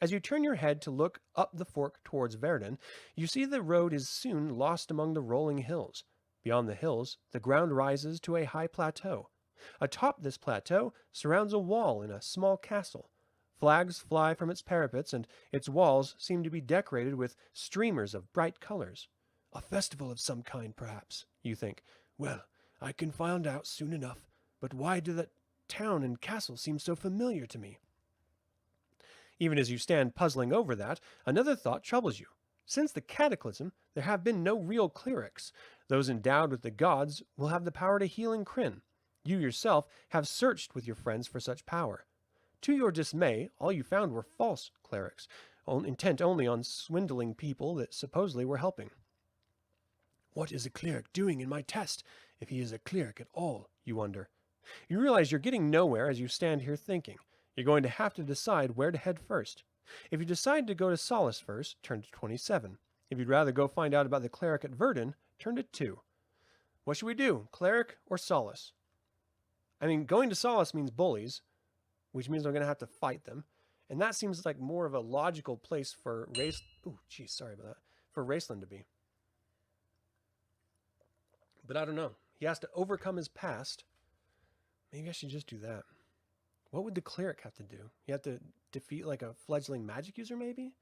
As you turn your head to look up the fork towards Verdun, you see the road is soon lost among the rolling hills. Beyond the hills, the ground rises to a high plateau. Atop this plateau surrounds a wall in a small castle. Flags fly from its parapets, and its walls seem to be decorated with streamers of bright colors. A festival of some kind, perhaps, you think. Well, I can find out soon enough, but why do that town and castle seem so familiar to me? Even as you stand puzzling over that, another thought troubles you. Since the cataclysm, there have been no real clerics. Those endowed with the gods will have the power to heal in Krynn. You yourself have searched with your friends for such power. To your dismay, all you found were false clerics, intent only on swindling people that supposedly were helping. What is a cleric doing in my test, if he is a cleric at all, you wonder. You realize you're getting nowhere as you stand here thinking. You're going to have to decide where to head first. If you decide to go to Solace first, turn to 27. If you'd rather go find out about the cleric at Verdun, turn to 2. What should we do, cleric or Solace? I mean, going to Solace means bullies, which means we're going to have to fight them. And that seems like more of a logical place for for Raceland to be. But I don't know. He has to overcome his past. Maybe I should just do that. What would the cleric have to do? You have to defeat like a fledgling magic user, maybe?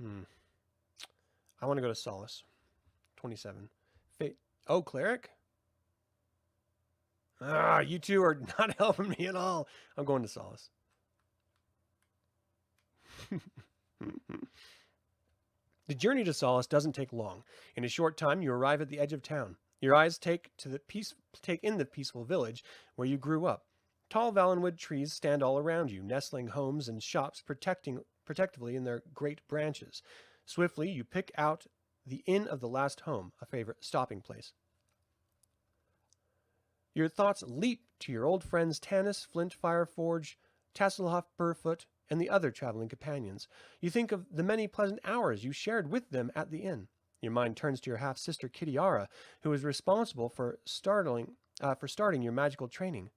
I want to go to Solace. 27. Fate. Oh, cleric? Ah, you two are not helping me at all. I'm going to Solace. The journey to Solace doesn't take long. In a short time, you arrive at the edge of town. Your eyes take in the peaceful village where you grew up. Tall Valenwood trees stand all around you, nestling homes and shops protectively in their great branches. Swiftly, you pick out the Inn of the Last Home, a favorite stopping place. Your thoughts leap to your old friends Tanis, Flint, Fireforge, Tasselhoff, Burfoot, and the other traveling companions. You think of the many pleasant hours you shared with them at the inn. Your mind turns to your half-sister Kitiara, who is responsible for starting your magical training.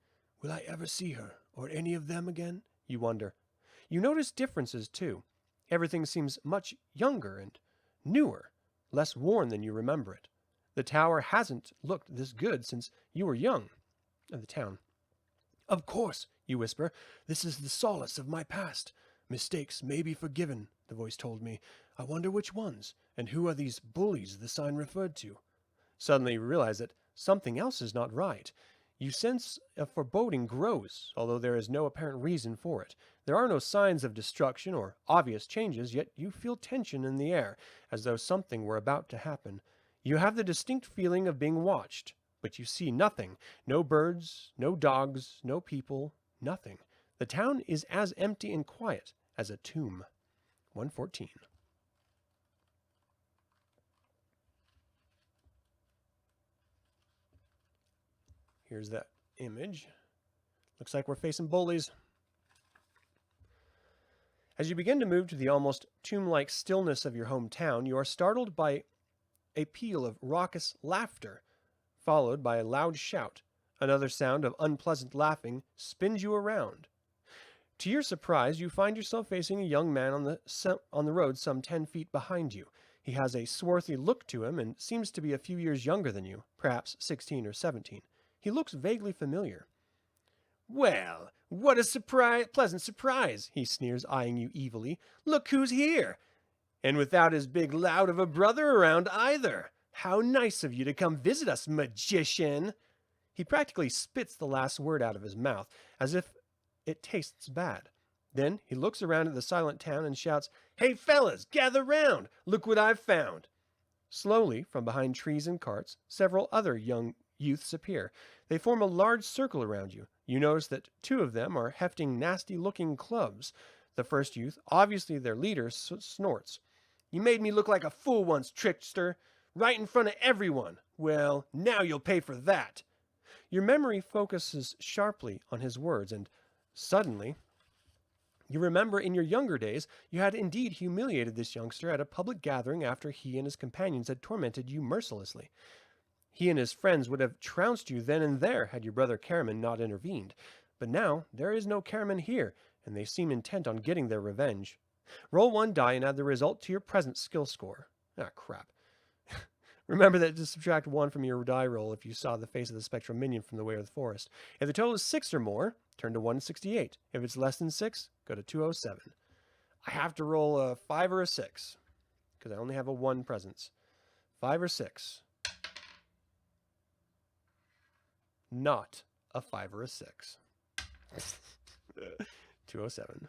Will I ever see her, or any of them again? You wonder. You notice differences, too. Everything seems much younger and newer, less worn than you remember it. The tower hasn't looked this good since you were young. The town. Of course, you whisper. This is the solace of my past. Mistakes may be forgiven, the voice told me. I wonder which ones, and who are these bullies the sign referred to? Suddenly you realize that something else is not right. You sense a foreboding grows, although there is no apparent reason for it. There are no signs of destruction or obvious changes, yet you feel tension in the air, as though something were about to happen. You have the distinct feeling of being watched, but you see nothing. No birds, no dogs, no people, nothing. The town is as empty and quiet as a tomb. 114. Here's that image. Looks like we're facing bullies. As you begin to move to the almost tomb-like stillness of your hometown, you are startled by a peal of raucous laughter, followed by a loud shout. Another sound of unpleasant laughing spins you around. To your surprise, you find yourself facing a young man on the road some 10 feet behind you. He has a swarthy look to him and seems to be a few years younger than you, perhaps 16 or 17. He looks vaguely familiar. Well, what a pleasant surprise, he sneers, eyeing you evilly. Look who's here! And without his big lout of a brother around either. How nice of you to come visit us, magician! He practically spits the last word out of his mouth, as if it tastes bad. Then he looks around at the silent town and shouts, Hey fellas, gather round! Look what I've found! Slowly, from behind trees and carts, several other young youths appear. They form a large circle around you. You notice that 2 of them are hefting nasty-looking clubs. The first youth, obviously their leader, snorts. You made me look like a fool once, trickster, right in front of everyone. Well, now you'll pay for that. Your memory focuses sharply on his words, and suddenly you remember in your younger days you had indeed humiliated this youngster at a public gathering after he and his companions had tormented you mercilessly. He and his friends would have trounced you then and there had your brother Caraman not intervened. But now there is no Caraman here, and they seem intent on getting their revenge. Roll 1 die and add the result to your present skill score. Ah, crap. Remember that to subtract 1 from your die roll if you saw the face of the spectral minion from the way of the forest. If the total is 6 or more, turn to 168. If it's less than 6, go to 207. I have to roll a 5 or a 6, because I only have a 1 presence. 5 or 6. Not a 5 or a 6. 207.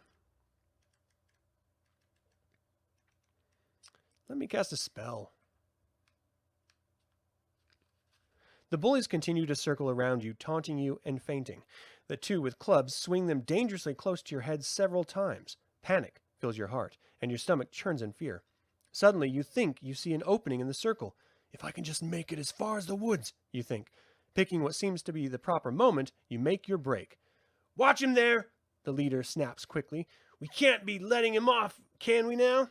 Let me cast a spell. The bullies continue to circle around you, taunting you and feinting. The two with clubs swing them dangerously close to your head several times. Panic fills your heart, and your stomach churns in fear. Suddenly, you think you see an opening in the circle. If I can just make it as far as the woods, you think. Picking what seems to be the proper moment, you make your break. Watch him there, the leader snaps quickly. We can't be letting him off, can we now?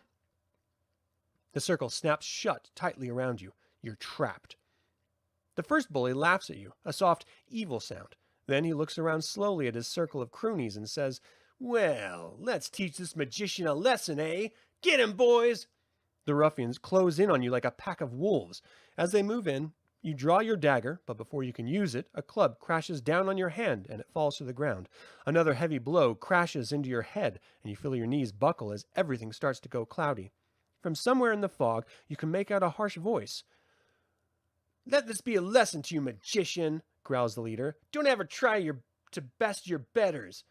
The circle snaps shut tightly around you. You're trapped. The first bully laughs at you, a soft, evil sound. Then he looks around slowly at his circle of croonies and says, Well, let's teach this magician a lesson, eh? Get him, boys! The ruffians close in on you like a pack of wolves. As they move in, you draw your dagger, but before you can use it, a club crashes down on your hand and it falls to the ground. Another heavy blow crashes into your head, and you feel your knees buckle as everything starts to go cloudy. From somewhere in the fog, you can make out a harsh voice. Let this be a lesson to you, magician, growls the leader. Don't ever try to best your betters.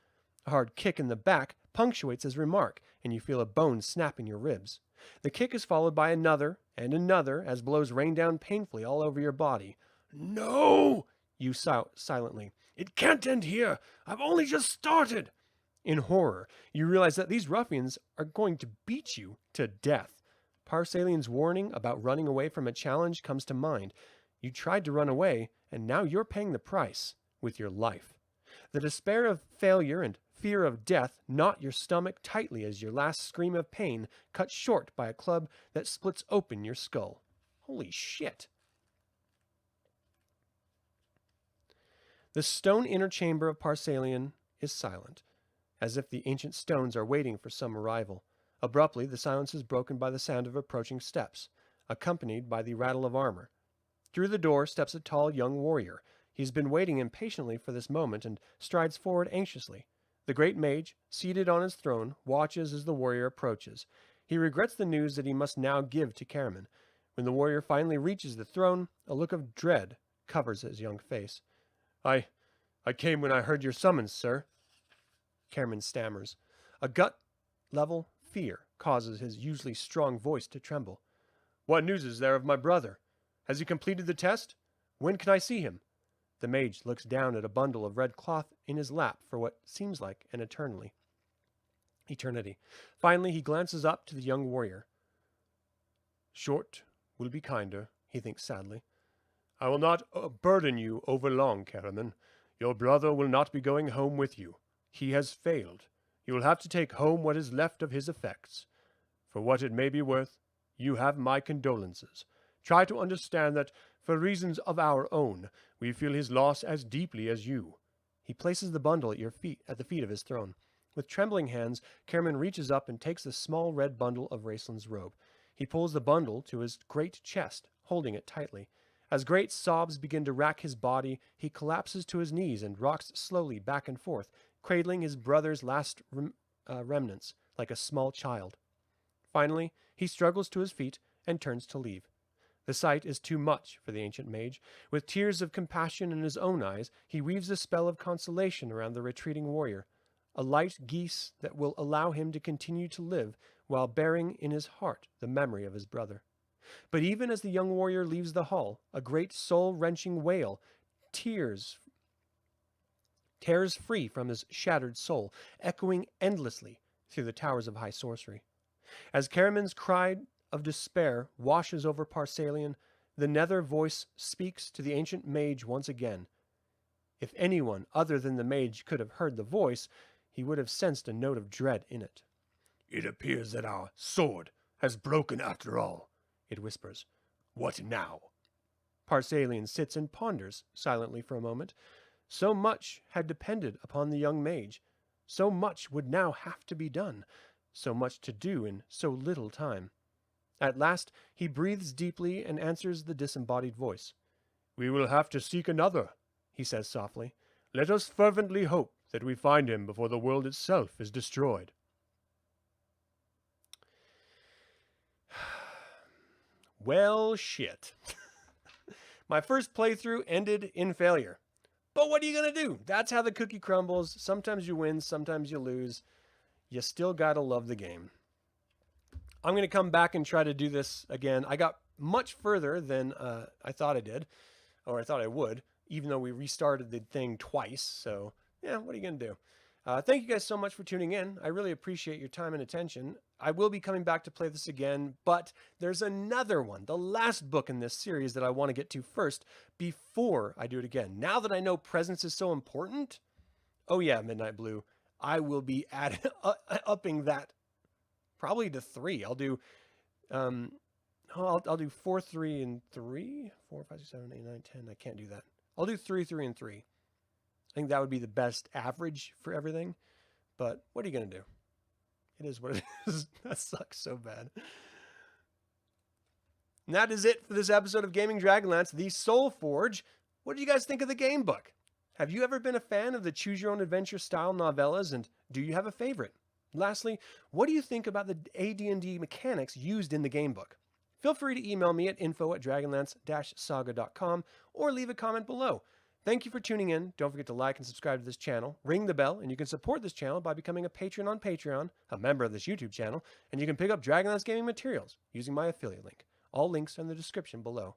A hard kick in the back punctuates his remark, and you feel a bone snap in your ribs. The kick is followed by another and another as blows rain down painfully all over your body. No, you shout silently. It can't end here. I've only just started. In horror, you realize that these ruffians are going to beat you to death. Parsalian's warning about running away from a challenge comes to mind. You tried to run away, and now you're paying the price with your life. The despair of failure and fear of death knot your stomach tightly as your last scream of pain cut short by a club that splits open your skull. Holy shit. The stone inner chamber of Parsalian is silent, as if the ancient stones are waiting for some arrival. Abruptly, the silence is broken by the sound of approaching steps, accompanied by the rattle of armor. Through the door steps a tall young warrior. He's been waiting impatiently for this moment and strides forward anxiously. The great mage, seated on his throne, watches as the warrior approaches. He regrets the news that he must now give to Caramon. When the warrior finally reaches the throne, a look of dread covers his young face. I came when I heard your summons, sir. Caramon stammers. A gut-level fear causes his usually strong voice to tremble. What news is there of my brother? Has he completed the test? When can I see him? The mage looks down at a bundle of red cloth in his lap for what seems like an eternity. Finally, he glances up to the young warrior. Short will be kinder, he thinks sadly. I will not burden you over long, Caramon. Your brother will not be going home with you. He has failed. You will have to take home what is left of his effects. For what it may be worth, you have my condolences. Try to understand that, for reasons of our own, we feel his loss as deeply as you. He places the bundle at the feet of his throne. With trembling hands, Caramon reaches up and takes the small red bundle of Raceland's robe. He pulls the bundle to his great chest, holding it tightly. As great sobs begin to rack his body, he collapses to his knees and rocks slowly back and forth, cradling his brother's last remnants like a small child. Finally, he struggles to his feet and turns to leave. The sight is too much for the ancient mage. With tears of compassion in his own eyes, he weaves a spell of consolation around the retreating warrior, a light geese that will allow him to continue to live while bearing in his heart the memory of his brother. But even as the young warrior leaves the hall, a great soul-wrenching wail tears free from his shattered soul, echoing endlessly through the towers of high sorcery. As Caramon's cry of despair washes over Parsalian, the nether voice speaks to the ancient mage once again. If anyone other than the mage could have heard the voice, he would have sensed a note of dread in it. It appears that our sword has broken after all, it whispers. What now? Parsalian sits and ponders silently for a moment. So much had depended upon the young mage. So much would now have to be done. So much to do in so little time. At last, he breathes deeply and answers the disembodied voice. We will have to seek another, he says softly. Let us fervently hope that we find him before the world itself is destroyed. Well, shit. My first playthrough ended in failure. But what are you going to do? That's how the cookie crumbles. Sometimes you win, sometimes you lose. You still got to love the game. I'm going to come back and try to do this again. I got much further than I thought I did. or I thought I would, even though we restarted the thing twice. So, yeah, what are you going to do? Thank you guys so much for tuning in. I really appreciate your time and attention. I will be coming back to play this again, but there's another one, the last book in this series that I want to get to first before I do it again. Now that I know presence is so important, oh yeah, Midnight Blue, I will be upping that probably to 3. I'll do I'll do 4, 3, and 3. 4, 5, 6, 7, 8, 9, 10. I can't do that. I'll do 3, 3, and 3. I think that would be the best average for everything. But what are you going to do? It is what it is. That sucks so bad. And that is it for this episode of Gaming Dragonlance, the Soulforge. What did you guys think of the game book? Have you ever been a fan of the Choose Your Own Adventure style novellas, and do you have a favorite? Lastly, what do you think about the AD&D mechanics used in the game book? Feel free to email me at info@dragonlance-saga.com or leave a comment below. Thank you for tuning in. Don't forget to like and subscribe to this channel. Ring the bell, and you can support this channel by becoming a patron on Patreon, a member of this YouTube channel, and you can pick up Dragonlance gaming materials using my affiliate link. All links are in the description below.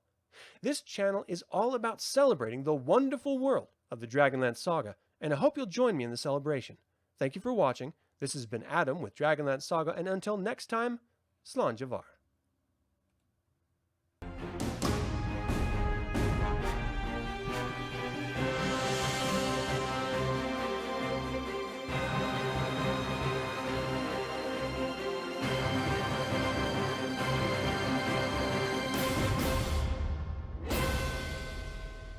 This channel is all about celebrating the wonderful world of the Dragonlance Saga, and I hope you'll join me in the celebration. Thank you for watching. This has been Adam with Dragonlance Saga, and until next time, Slán Javar.